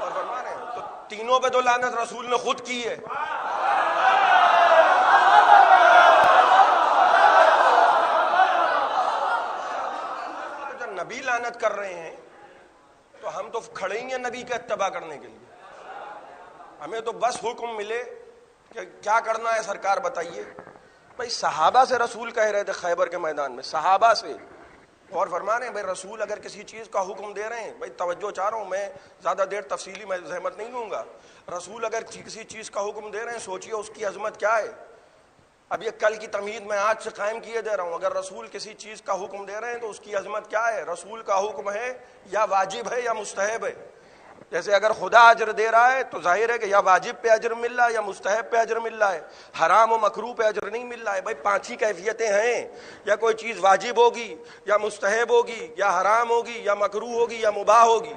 اور فرما رہے تو تینوں پہ تو لعنت رسول نے خود کی ہے. جب نبی لعنت کر رہے ہیں تو ہم تو کھڑے ہی ہیں نبی کا اتباع کرنے کے لیے. ہمیں تو بس حکم ملے کہ کیا کرنا ہے سرکار بتائیے. بھائی صحابہ سے رسول کہہ رہے تھے خیبر کے میدان میں، صحابہ سے. اور فرما رہے ہیں بھائی رسول اگر کسی چیز کا حکم دے رہے ہیں، بھائی توجہ چاہ رہا ہوں، میں زیادہ دیر تفصیلی میں زحمت نہیں لوں گا. رسول اگر کسی چیز کا حکم دے رہے ہیں، سوچئے اس کی عظمت کیا ہے. اب یہ کل کی تمہید میں آج سے قائم کیے دے رہا ہوں. اگر رسول کسی چیز کا حکم دے رہے ہیں تو اس کی عظمت کیا ہے. رسول کا حکم ہے یا واجب ہے یا مستحب ہے. جیسے اگر خدا اجر دے رہا ہے تو ظاہر ہے کہ یا واجب پہ اجر مل رہا ہے یا مستحب پہ اجر مل رہا ہے، حرام و مکروہ پہ اجر نہیں مل رہا ہے. بھائی پانچ ہی کیفیتیں ہیں، یا کوئی چیز واجب ہوگی یا مستحب ہوگی یا حرام ہوگی یا مکروہ ہوگی یا مباح ہوگی.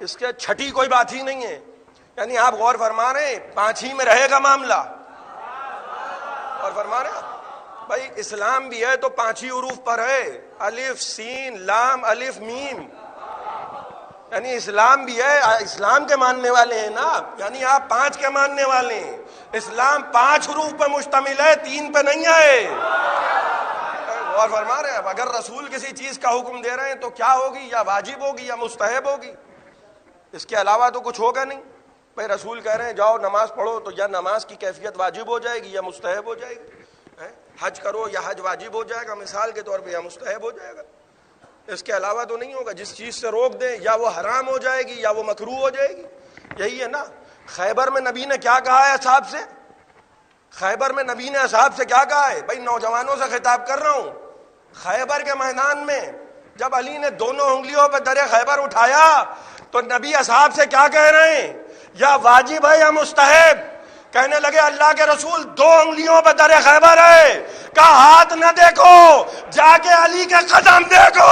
اس کے چھٹی کوئی بات ہی نہیں ہے. یعنی آپ غور فرما رہے ہیں پانچ ہی میں رہے گا معاملہ. اور فرما رہے ہیں بھائی اسلام بھی ہے تو پانچ ہی حروف پر ہے، الف سین لام الف میم. یعنی اسلام بھی ہے، اسلام کے ماننے والے ہیں نا، یعنی آپ پانچ کے ماننے والے ہیں. اسلام پانچ حروف پہ مشتمل ہے، تین پہ نہیں ہے. اور فرما رہے ہیں اگر رسول کسی چیز کا حکم دے رہے ہیں تو کیا ہوگی، یا واجب ہوگی یا مستحب ہوگی. اس کے علاوہ تو کچھ ہوگا نہیں. بھائی رسول کہہ رہے ہیں جاؤ نماز پڑھو تو یا نماز کی کیفیت واجب ہو جائے گی یا مستحب ہو جائے گی. حج کرو یا حج واجب ہو جائے گا مثال کے طور پہ یا مستحب ہو جائے گا. اس کے علاوہ تو نہیں ہوگا. جس چیز سے روک دیں یا وہ حرام ہو جائے گی یا وہ مکروہ ہو جائے گی. یہی ہے نا. خیبر میں نبی نے کیا کہا ہے اصحاب سے؟ خیبر میں نبی نے اصحاب سے کیا کہا ہے؟ بھائی نوجوانوں سے خطاب کر رہا ہوں. خیبر کے میدان میں جب علی نے دونوں انگلیوں پہ در خیبر اٹھایا تو نبی اصحاب سے کیا کہہ رہے ہیں؟ یا واجب ہے یا مستحب. کہنے لگے اللہ کے رسول دو انگلیوں پہ در خیبر ہے. کہا ہاتھ نہ دیکھو، جا کے علی کے قدم دیکھو.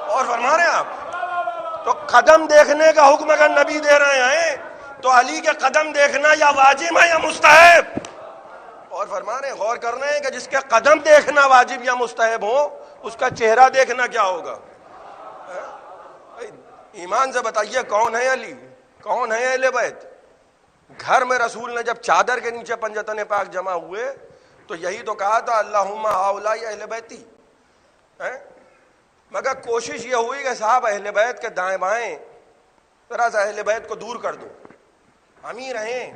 اور فرما رہے ہیں آپ تو قدم دیکھنے کا حکم اگر نبی دے رہے ہیں تو علی کے قدم دیکھنا یا واجب ہے یا مستحب. اور فرما رہے ہیں غور کر رہے ہیں کہ جس کے قدم دیکھنا واجب یا مستحب ہو اس کا چہرہ دیکھنا کیا ہوگا. ایمان سے بتائیے کون ہے علی، کون ہے اہل بیت. گھر میں رسول نے جب چادر کے نیچے پنجتن پاک جمع ہوئے تو یہی تو کہا تھا اللہم ہؤلاء اہل بیتی. مگر کوشش یہ ہوئی کہ صاحب اہل بیت کے دائیں بائیں ذرا سا اہل بیت کو دور کر دو. ہم ہی رہیں.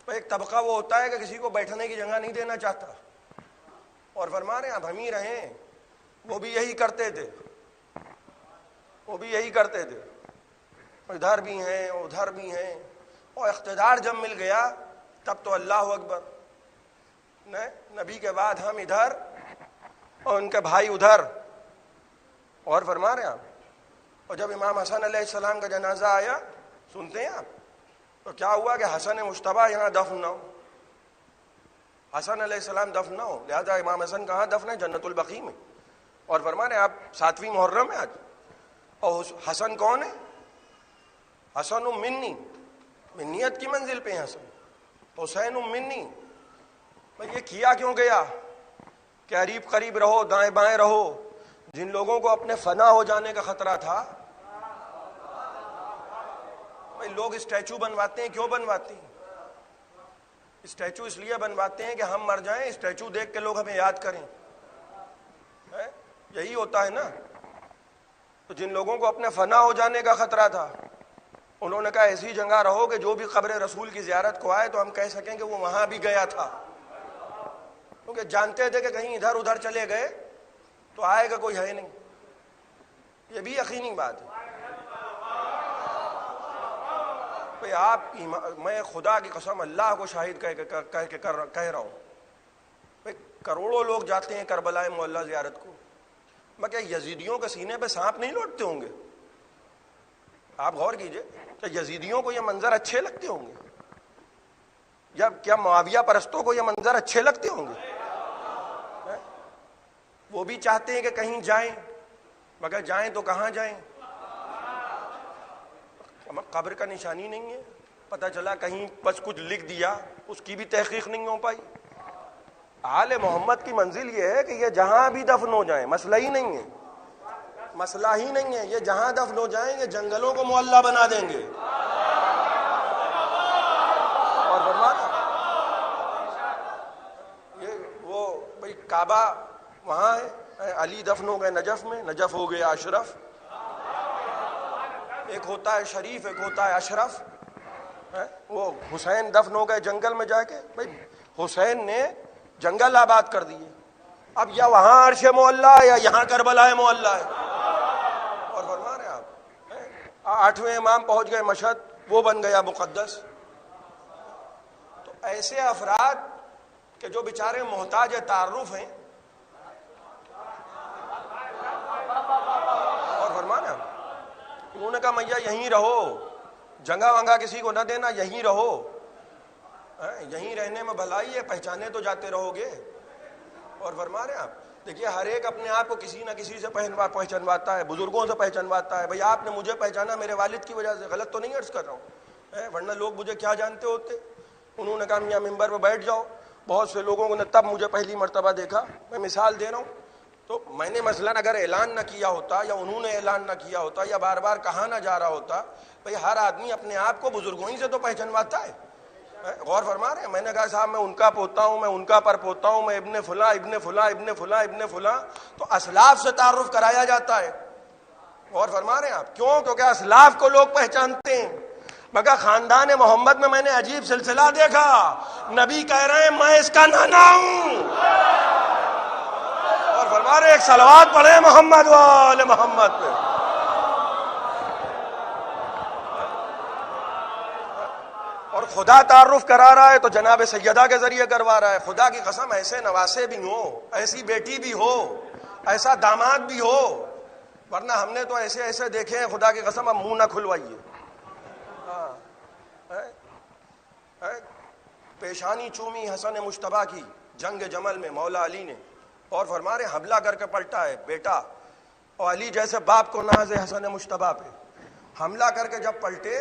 ایک طبقہ وہ ہوتا ہے کہ کسی کو بیٹھنے کی جگہ نہیں دینا چاہتا. اور فرما رہے ہیں اب ہم ہی رہیں. وہ بھی یہی کرتے تھے، وہ بھی یہی کرتے تھے. ادھر بھی ہیں ادھر بھی ہیں. اور اقتدار جب مل گیا تب تو اللہ اکبر. نبی کے بعد ہم ادھر اور ان کے بھائی ادھر. اور فرما رہے ہیں آپ اور جب امام حسن علیہ السلام کا جنازہ آیا سنتے ہیں آپ تو کیا ہوا کہ حسن مجتبیٰ یہاں دفن نہ ہو. حسن علیہ السلام دفن نہ ہو، لہذا امام حسن کہاں دفن ہے؟ جنت البقیع میں. اور فرما رہے ہیں آپ 7ویں محرم ہے آج. اور حسن کون ہے؟ حسن منی، منیت کی منزل پہ ہیں حسن. حسین منی. یہ کیا کیوں گیا کہ قریب قریب رہو دائیں بائیں رہو. جن لوگوں کو اپنے فنا ہو جانے کا خطرہ تھا. لوگ اسٹیچو بنواتے ہیں، کیوں بنواتے ہیں؟ اسٹیچو اس لیے بنواتے ہیں کہ ہم مر جائیں، اسٹیچو دیکھ کے لوگ ہمیں یاد کریں. یہی ہوتا ہے نا. تو جن لوگوں کو اپنے فنا ہو جانے کا خطرہ تھا انہوں نے کہا ایسی جگہ رہو کہ جو بھی قبر رسول کی زیارت کو آئے تو ہم کہہ سکیں کہ وہ وہاں بھی گیا تھا، کیونکہ جانتے تھے کہ کہیں ادھر ادھر چلے گئے تو آئے گا کوئی ہے نہیں. یہ بھی یقینی بات ہے. بھئی آپ میں خدا کی قسم اللہ کو شاہد کہہ رہا ہوں، بھئی کروڑوں لوگ جاتے ہیں کربلا معلیٰ زیارت کو، مگر یزیدیوں کے سینے پہ سانپ نہیں لوٹتے ہوں گے؟ آپ غور کیجئے کہ یزیدیوں کو یہ منظر اچھے لگتے ہوں گے، یا کیا معاویہ پرستوں کو یہ منظر اچھے لگتے ہوں گے؟ وہ بھی چاہتے ہیں کہ کہیں جائیں، مگر جائیں تو کہاں جائیں؟ قبر کا نشانی نہیں ہے، پتہ چلا کہیں بس کچھ لکھ دیا، اس کی بھی تحقیق نہیں ہو پائی. آل محمد کی منزل یہ ہے کہ یہ جہاں بھی دفن ہو جائیں، مسئلہ ہی نہیں ہے، مسئلہ ہی نہیں ہے، یہ جہاں دفن ہو جائیں یہ جنگلوں کو معلیٰ بنا دیں گے. اور فرمانا یہ وہ بھئی کعبہ وہاں ہے، علی دفن ہو گئے نجف میں، نجف ہو گیا اشرف. ایک ہوتا ہے شریف، ایک ہوتا ہے اشرف. وہ حسین دفن ہو گئے جنگل میں جا کے، بھئی حسین نے جنگل آباد کر دیے، اب یا وہاں عرش معلیٰ ہے یا یہاں کربلا معلیٰ ہے. اور فرما رہے آپ 8ویں امام پہنچ گئے مشہد، وہ بن گیا مقدس. تو ایسے افراد کہ جو بیچارے محتاج تعارف ہیں، اور فرما رہے آپ انہوں نے کہا میاں یہیں رہو، جگہ ونگا کسی کو نہ دینا، یہیں رہو، یہیں رہنے میں بھلائی ہے، پہچانے تو جاتے رہو گے. اور فرما رہے ہیں آپ دیکھیے ہر ایک اپنے آپ کو کسی نہ کسی سے پہچانواتا ہے، بزرگوں سے پہچانواتا ہے. بھئی آپ نے مجھے پہچانا میرے والد کی وجہ سے، غلط تو نہیں عرض کر رہا ہوں، ورنہ لوگ مجھے کیا جانتے ہوتے. انہوں نے کہا میاں ممبر پہ بیٹھ جاؤ. بہت سے لوگوں نے تب مجھے پہلی مرتبہ دیکھا، میں مثال دے رہا ہوں. تو میں نے مثلاً اگر اعلان نہ کیا ہوتا یا انہوں نے اعلان نہ کیا ہوتا یا بار بار کہا نہ جا رہا ہوتا، بھئی ہر آدمی اپنے آپ کو بزرگوں ہی سے تو پہچانواتا ہے. غور فرما رہے ہیں؟ میں نے کہا صاحب میں ان کا پوتا ہوں، میں ان کا پر پوتا ہوں، میں ابن فلاں ابن فلاں ابن فلاں ابن فلاں. تو اسلاف سے تعارف کرایا جاتا ہے. غور فرما رہے ہیں آپ؟ کیوں؟ کیونکہ اسلاف کو لوگ پہچانتے ہیں. مگر خاندان محمد میں میں نے عجیب سلسلہ دیکھا، نبی کہہ رہے ہیں میں اس کا نانا ہوں. اور فرما رہے ایک صلوات پڑھے محمد وآل محمد پہ. اور خدا تعارف کرا رہا ہے تو جناب سیدہ کے ذریعے کروا رہا ہے. خدا کی قسم ایسے نواسے بھی ہوں، ایسی بیٹی بھی ہو، ایسا داماد بھی ہو، ورنہ ہم نے تو ایسے ایسے دیکھے ہیں خدا کی قسم. اب منہ نہ کھلوائیے. پیشانی چومی حسن مشتبہ کی جنگ جمل میں مولا علی نے، اور فرما رہے حملہ کر کے پلٹا ہے بیٹا. اور علی جیسے باپ کو ناز ہے حسن مشتبہ پہ. حملہ کر کے جب پلٹے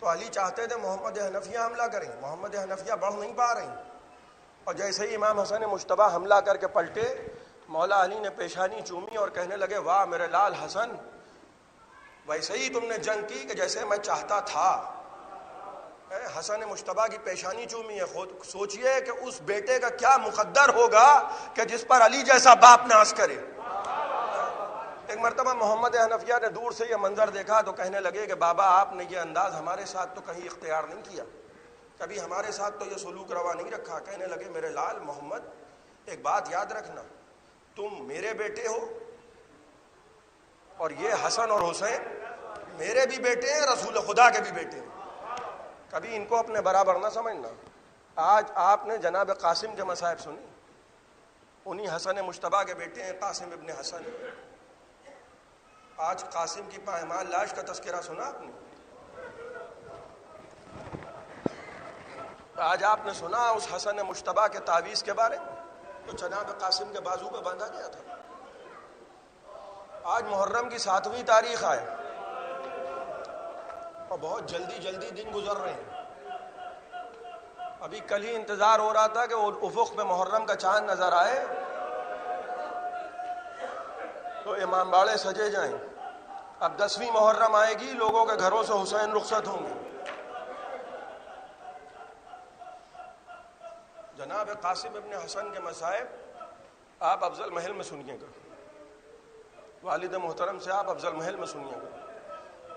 تو علی چاہتے تھے محمد حنفیہ حملہ کریں، محمد حنفیہ بڑھ نہیں پا رہی. اور جیسے ہی امام حسن مشتبہ حملہ کر کے پلٹے، مولا علی نے پیشانی چومی اور کہنے لگے واہ میرے لال حسن، ویسے ہی تم نے جنگ کی کہ جیسے میں چاہتا تھا. حسن مشتبہ کی پیشانی چومی ہے. خود سوچئے کہ اس بیٹے کا کیا مقدر ہوگا کہ جس پر علی جیسا باپ ناز کرے. ایک مرتبہ محمد حنفیہ نے دور سے یہ منظر دیکھا تو کہنے لگے کہ بابا آپ نے یہ انداز ہمارے ساتھ تو کہیں اختیار نہیں کیا، کبھی ہمارے ساتھ تو یہ سلوک روا نہیں رکھا. کہنے لگے میرے لال محمد ایک بات یاد رکھنا، تم میرے بیٹے ہو اور یہ حسن اور حسین میرے بھی بیٹے ہیں، رسول خدا کے بھی بیٹے ہیں. کبھی ان کو اپنے برابر نہ سمجھنا. آج آپ نے جناب قاسم کے مصائب سنی، انہی حسن مشتبہ کے بیٹے ہیں قاسم ابن حسن. آج قاسم کی پائمال لاش کا تذکرہ سنا آپ نے؟ آج آپ نے سنا اس حسن مشتبہ کے تعویذ کے بارے میں تو جناب قاسم کے بازو پہ باندھا گیا تھا. آج محرم کی 7ویں تاریخ آئے اور بہت جلدی جلدی دن گزر رہے ہیں. ابھی کل ہی انتظار ہو رہا تھا کہ افق میں محرم کا چاند نظر آئے تو امام باڑے سجے جائیں. اب 10ویں محرم آئے گی، لوگوں کے گھروں سے حسین رخصت ہوں گے. جناب قاسم ابن حسن کے مصائب آپ افضل محل میں سنیے گا. والد محترم سے آپ افضل محل میں سنیے گا.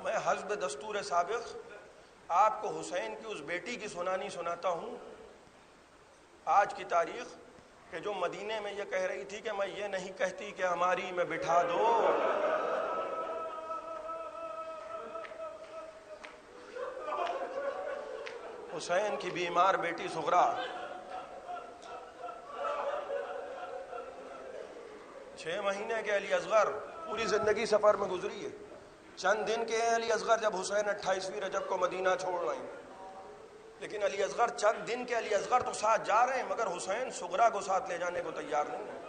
میں حسب دستور سابق آپ کو حسین کی اس بیٹی کی سنانی سناتا ہوں آج کی تاریخ، کہ جو مدینے میں یہ کہہ رہی تھی کہ میں یہ نہیں کہتی کہ ہماری میں بٹھا دو. حسین کی بیمار بیٹی سغرا 6 مہینے کے علی اصغر، پوری زندگی سفر میں گزری ہے. چند دن کے ہیں علی اصغر جب حسین 28ویں رجب کو مدینہ چھوڑ رہے ہیں. لیکن علی اصغر چند دن کے علی اصغر تو ساتھ جا رہے ہیں، مگر حسین سغرا کو ساتھ لے جانے کو تیار نہیں ہے.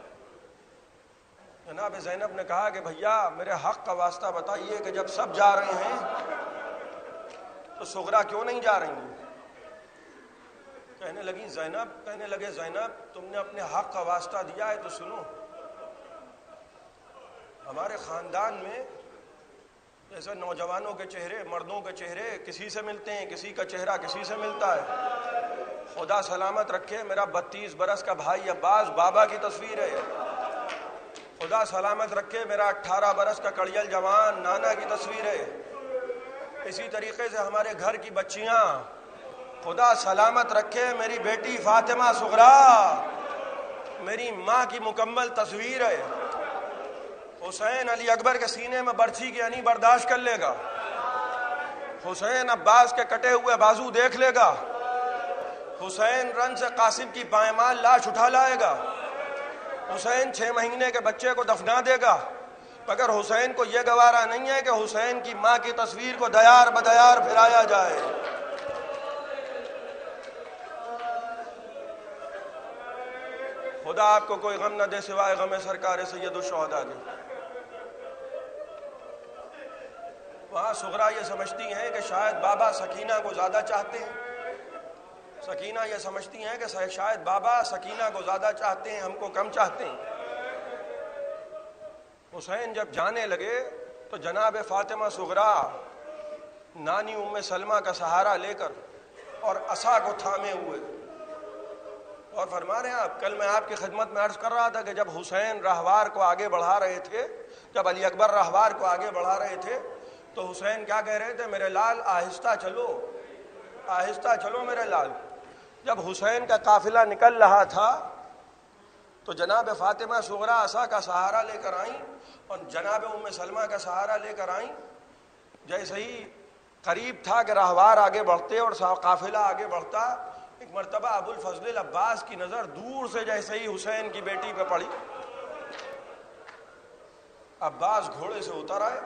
جناب زینب نے کہا کہ بھیا میرے حق کا واسطہ بتائیے کہ جب سب جا رہے ہیں تو سغرا کیوں نہیں جا رہی ہیں؟ کہنے لگے زینب تم نے اپنے حق کا واسطہ دیا ہے تو سنو. ہمارے خاندان میں جیسے نوجوانوں کے چہرے، مردوں کے چہرے کسی سے ملتے ہیں، کسی کا چہرہ کسی سے ملتا ہے. خدا سلامت رکھے میرا 32 برس کا بھائی عباس بابا کی تصویر ہے. خدا سلامت رکھے میرا 18 برس کا کڑیل جوان نانا کی تصویر ہے. اسی طریقے سے ہمارے گھر کی بچیاں، خدا سلامت رکھے میری بیٹی فاطمہ صغرا میری ماں کی مکمل تصویر ہے. حسین علی اکبر کے سینے میں برچھی کی نہیں برداشت کر لے گا. حسین عباس کے کٹے ہوئے بازو دیکھ لے گا. حسین رن سے قاسم کی پائمال لاش اٹھا لائے گا. حسین 6 مہینے کے بچے کو دفنا دے گا. مگر حسین کو یہ گوارا نہیں ہے کہ حسین کی ماں کی تصویر کو دیار بدیار پھرایا جائے. خدا آپ کو کوئی غم نہ دے سوائے غم سرکار سید الشہداء کے. وہاں سغرا یہ سمجھتی ہیں کہ شاید بابا سکینہ کو زیادہ چاہتے ہیں. سکینہ یہ سمجھتی ہیں کہ شاید بابا سکینہ کو زیادہ چاہتے ہیں، ہم کو کم چاہتے ہیں. حسین جب جانے لگے تو جناب فاطمہ صغرا نانی ام سلمہ کا سہارا لے کر اور عصا کو تھامے ہوئے اور فرما رہے ہیں آپ، کل میں آپ کی خدمت میں عرض کر رہا تھا کہ جب حسین راہوار کو آگے بڑھا رہے تھے، جب علی اکبر راہوار کو آگے بڑھا رہے تھے تو حسین کیا کہہ رہے تھے؟ میرے لال آہستہ چلو، آہستہ چلو میرے لال. جب حسین کا قافلہ نکل رہا تھا تو جناب فاطمہ صغرا عصا کا سہارا لے کر آئیں اور جناب ام سلمہ کا سہارا لے کر آئیں. جیسے ہی قریب تھا کہ راہوار آگے بڑھتے اور قافلہ آگے بڑھتا، ایک مرتبہ ابو الفضل العباس کی نظر دور سے جیسے ہی حسین کی بیٹی پہ پڑی. عباس گھوڑے سے اتر آئے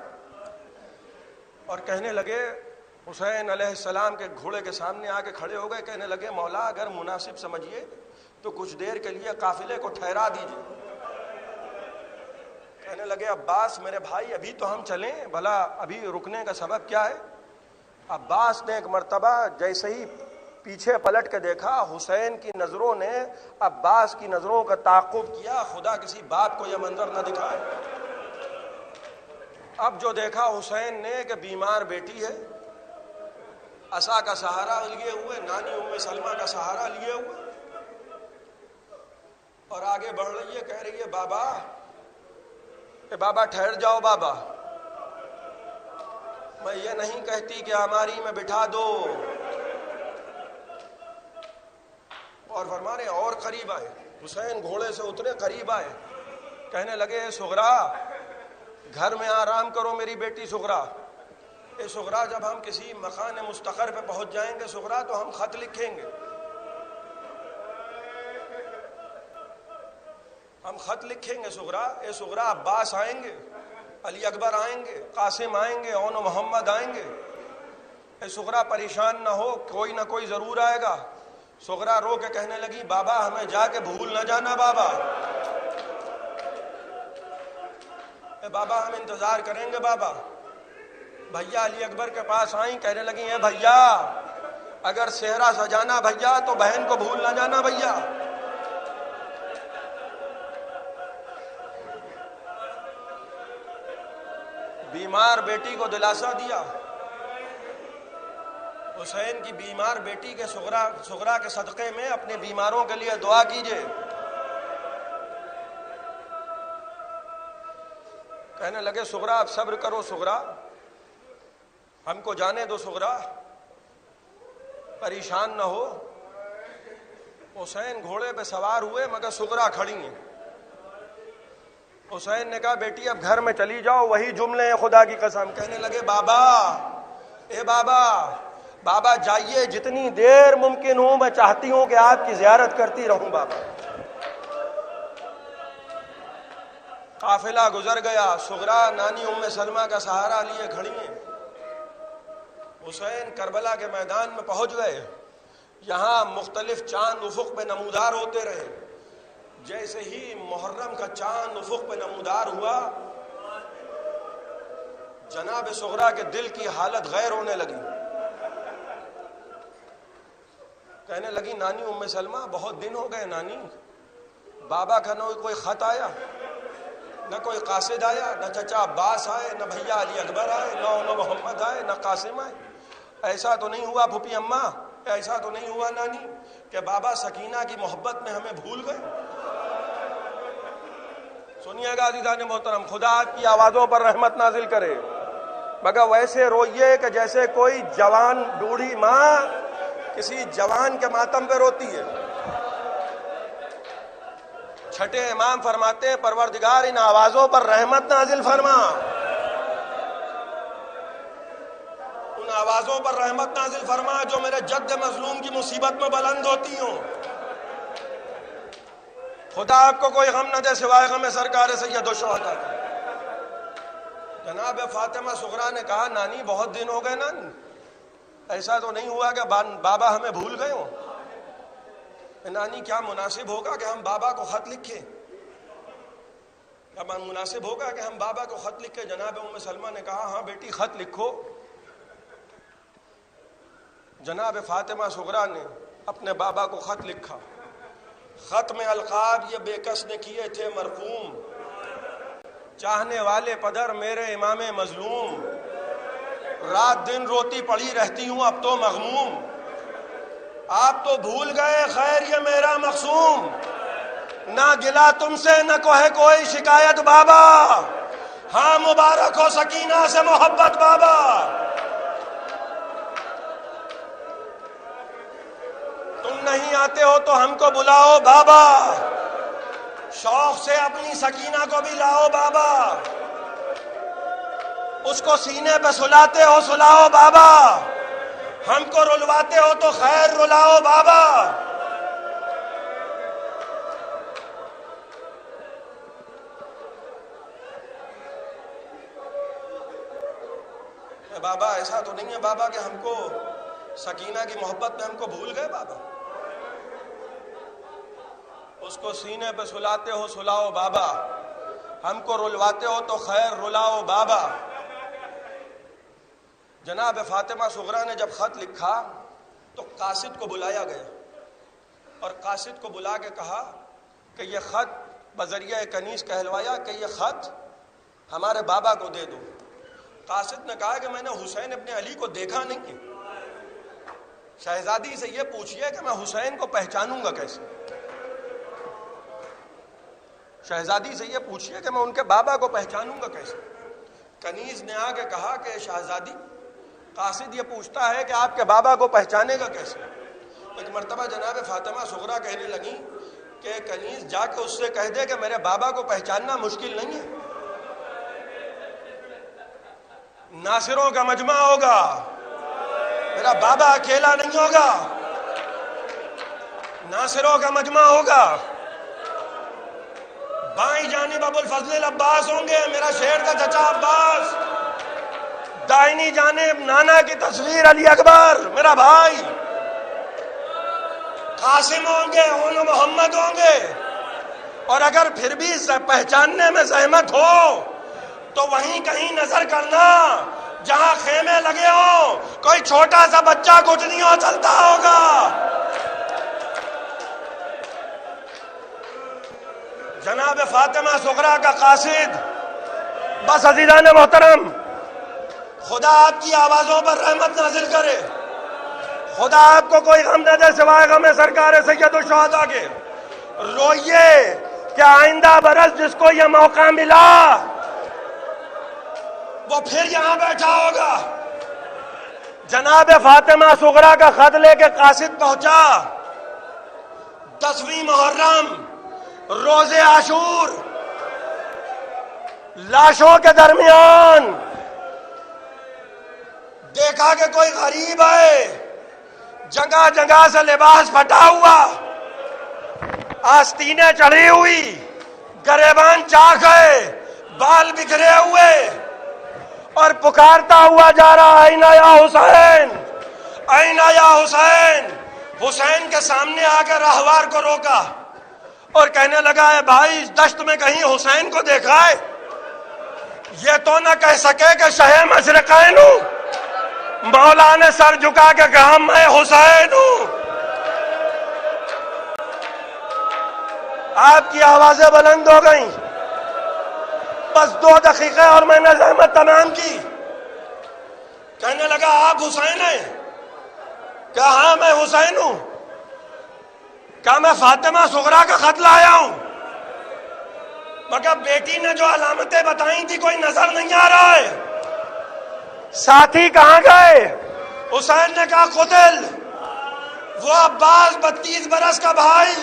اور کہنے لگے، حسین علیہ السلام کے گھوڑے کے سامنے آ کے کھڑے ہو گئے. کہنے لگے مولا اگر مناسب سمجھیے تو کچھ دیر کے لیے قافلے کو ٹھہرا دیجیے. کہنے لگے عباس میرے بھائی ابھی تو ہم چلیں، بھلا ابھی رکنے کا سبب کیا ہے؟ عباس نے ایک مرتبہ جیسے ہی پیچھے پلٹ کے دیکھا، حسین کی نظروں نے عباس کی نظروں کا تعاقب کیا. خدا کسی باپ کو یہ منظر نہ دکھائے. اب جو دیکھا حسین نے کہ بیمار بیٹی ہے، عصا کا سہارا لیے ہوئے، نانی ام سلمہ کا سہارا لیے ہوئے اور آگے بڑھ رہی ہے. کہہ رہی ہے بابا، کہ بابا ٹھہر جاؤ بابا، میں یہ نہیں کہتی کہ ہماری میں بٹھا دو. اور فرما رہے اور قریب آئے. حسین گھوڑے سے اترے، قریب آئے. کہنے لگے صغرا گھر میں آرام کرو میری بیٹی صغرا. اے صغرا جب ہم کسی مکان مستقر پہ پہنچ جائیں گے صغرا تو ہم خط لکھیں گے، ہم خط لکھیں گے صغرا. اے صغرا عباس آئیں گے، علی اکبر آئیں گے، قاسم آئیں گے، اون و محمد آئیں گے. اے صغرا پریشان نہ ہو، کوئی نہ کوئی ضرور آئے گا. صغرا رو کے کہنے لگی بابا ہمیں جا کے بھول نہ جانا بابا. اے بابا ہم انتظار کریں گے بابا. بھیا علی اکبر کے پاس آئیں، کہنے لگی اے بھیا اگر صحرا سجانا بھیا تو بہن کو بھول نہ جانا بھیا. بیمار بیٹی کو دلاسا دیا. حسین کی بیمار بیٹی کے صغرا کے صدقے میں اپنے بیماروں کے لیے دعا کیجیے. کہنے لگے سغرا اب صبر کرو سغرا، ہم کو جانے دو سغرا، پریشان نہ ہو۔ حسین گھوڑے پہ سوار ہوئے مگر سغرا کھڑی ہیں۔ حسین نے کہا بیٹی اب گھر میں چلی جاؤ، وہی جملے ہیں خدا کی قسم۔ کہنے لگے بابا، اے بابا، بابا جائیے، جتنی دیر ممکن ہو میں چاہتی ہوں کہ آپ کی زیارت کرتی رہوں بابا۔ قافلہ گزر گیا، سغرا نانی ام سلمہ کا سہارا لیے کھڑی ہیں۔ حسین کربلا کے میدان میں پہنچ گئے، یہاں مختلف چاند افق پہ نمودار ہوتے رہے۔ جیسے ہی محرم کا چاند افق پہ نمودار ہوا، جناب سغرا کے دل کی حالت غیر ہونے لگی۔ کہنے لگی نانی ام سلمہ بہت دن ہو گئے نانی، بابا کا نہ کوئی خط آیا، نہ کوئی قاصد آیا، نہ چچا عباس آئے، نہ بھیا علی اکبر آئے، نہ محمد آئے، نہ قاسم آئے۔ ایسا تو نہیں ہوا پھوپھی اماں، ایسا تو نہیں ہوا نانی کہ بابا سکینہ کی محبت میں ہمیں بھول گئے؟ سنیے گا عزیزان محترم، خدا آپ کی آوازوں پر رحمت نازل کرے، مگر ویسے روئیے کہ جیسے کوئی جوان بوڑھی ماں کسی جوان کے ماتم پہ روتی ہے۔ چھٹے امام فرماتے ہیں پروردگار ان آوازوں پر رحمت نازل فرما، ان آوازوں پر رحمت نازل فرما جو میرے جد مظلوم کی مصیبت میں بلند ہوتی ہوں۔ خدا آپ کو کوئی غم نہ دے سوائے غم سرکار سید الشہداء کا۔ جناب فاطمہ صغرا نے کہا نانی بہت دن ہو گئے نانی، ایسا تو نہیں ہوا کہ بابا ہمیں بھول گئے ہوں؟ نانی کیا مناسب ہوگا کہ ہم بابا کو خط لکھیں؟ کیا مناسب ہوگا کہ ہم بابا کو خط لکھیں؟ جناب ام سلمہ نے کہا ہاں بیٹی خط لکھو۔ جناب فاطمہ صغرا نے اپنے بابا کو خط لکھا۔ خط میں القاب یہ بے کس نے کیے تھے مرقوم، چاہنے والے پدر میرے امام مظلوم، رات دن روتی پڑی رہتی ہوں اب تو مغموم، آپ تو بھول گئے خیر یہ میرا مقصوم، نہ گلا تم سے نہ کوئی شکایت بابا، ہاں مبارک ہو سکینہ سے محبت بابا۔ تم نہیں آتے ہو تو ہم کو بلاؤ بابا، شوق سے اپنی سکینہ کو بھی لاؤ بابا، اس کو سینے پہ سلاتے ہو سلاؤ بابا، ہم کو رلواتے ہو تو خیر رلاؤ بابا۔ بابا ایسا تو نہیں ہے بابا کہ ہم کو سکینہ کی محبت میں ہم کو بھول گئے بابا، اس کو سینے پہ سلاتے ہو سلاؤ بابا، ہم کو رلواتے ہو تو خیر رلاؤ بابا۔ جناب فاطمہ صغرا نے جب خط لکھا تو قاصد کو بلایا گیا اور قاصد کو بلا کے کہا کہ یہ خط بذریعہ کنیز کہلوایا کہ یہ خط ہمارے بابا کو دے دو۔ قاصد نے کہا کہ میں نے حسین ابن علی کو دیکھا نہیں ہے، شہزادی سے یہ پوچھئے کہ میں حسین کو پہچانوں گا کیسے، شہزادی سے یہ پوچھئے کہ میں ان کے بابا کو پہچانوں گا کیسے۔ کنیز نے آ کے کہا کہ شہزادی قاصد یہ پوچھتا ہے کہ آپ کے بابا کو پہچانے گا کیسے۔ ایک مرتبہ جناب فاطمہ صغرا کہنے لگی کہ کنیز جا کے اس سے کہہ دے کہ میرے بابا کو پہچاننا مشکل نہیں ہے، ناصروں کا مجمع ہوگا، میرا بابا اکیلا نہیں ہوگا، ناصروں کا مجمع ہوگا، بائیں جانب ابو الفضل العباس ہوں گے، میرا شہر کا چچا عباس، دائنی جانب نانا کی تصویر علی اکبر میرا بھائی، قاسم ہوں گے، اون محمد ہوں گے، اور اگر پھر بھی پہچاننے میں زحمت ہو تو وہیں کہیں نظر کرنا جہاں خیمے لگے ہوں، کوئی چھوٹا سا بچہ گھٹنیوں چلتا ہوگا۔ جناب فاطمہ صغرا کا قاصد۔ بس عزیزان محترم، خدا آپ کی آوازوں پر رحمت نازل کرے، خدا آپ کو کوئی غم نہ دے سوائے غم سرکار سید الشہداء کے۔ روئیے کہ آئندہ برس جس کو یہ موقع ملا وہ پھر یہاں بیٹھا ہوگا. جناب فاطمہ صغریٰ کا خط لے کے قاصد پہنچا. 10ویں محرم روز عاشور، لاشوں کے درمیان دیکھا کہ کوئی غریب ہے، جگہ جگہ سے لباس پھٹا ہوا، آستینیں چڑھی ہوئی، گریبان چاک ہے، بال بکھرے ہوئے، اور پکارتا ہوا جا رہا ہے اینا یا حسین، اینا یا حسین. حسین کے سامنے آ کے راہوار کو روکا اور کہنے لگا ہے بھائی اس دشت میں کہیں حسین کو دیکھا ہے؟ یہ تو نہ کہہ سکے کہ شہ مشرقین ہوں. مولا نے سر جھکا کے کہا میں حسین ہوں. آپ کی آوازیں بلند ہو گئیں. بس 2 دقیقے اور میں نے زحمت تمام کی. کہنے لگا آپ حسین ہیں؟ کہا ہاں میں حسین ہوں. کہا میں فاطمہ صغریٰ کا خط لایا ہوں. مگر بیٹی نے جو علامتیں بتائیں تھی کوئی نظر نہیں آ رہا ہے. ساتھی کہاں گئے؟ حسین نے کہا قتل. وہ عباس 32 برس کا بھائی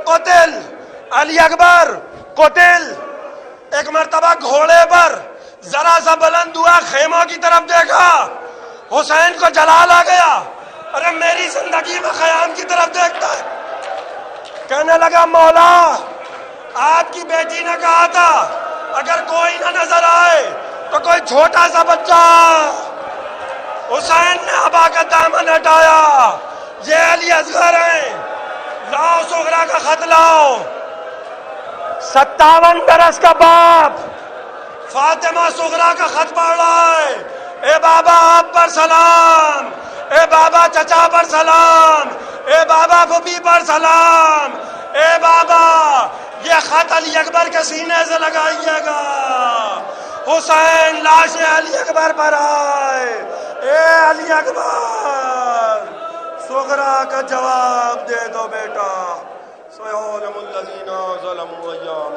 قتل. علی اکبر قتل. ایک مرتبہ گھوڑے پر ذرا سا بلند ہوا، خیموں کی طرف دیکھا، حسین کو جلال آ گیا. ارے میری زندگی میں خیام کی طرف دیکھتا ہے. کہنے لگا مولا آپ کی بیٹی نے کہا تھا اگر کوئی نہ نظر آئے تو کوئی چھوٹا سا بچہ. حسین نے ابا کا دامن ہٹایا. یہ علی اصغر ہیں، لاؤ صغریٰ کا خط لاؤ. 57 برس کا باپ فاطمہ صغریٰ کا خط پڑھ رہا ہے. اے بابا آپ پر سلام، اے بابا چچا پر سلام، اے بابا پھوپھی پر سلام، اے بابا یہ خط علی اکبر کے سینے سے لگائیے گا. حسین لاش علی اکبر پر آئے. اے علی اکبر صغریٰ کا جواب دے دو بیٹا. سيعلم الذين ظلموا أيام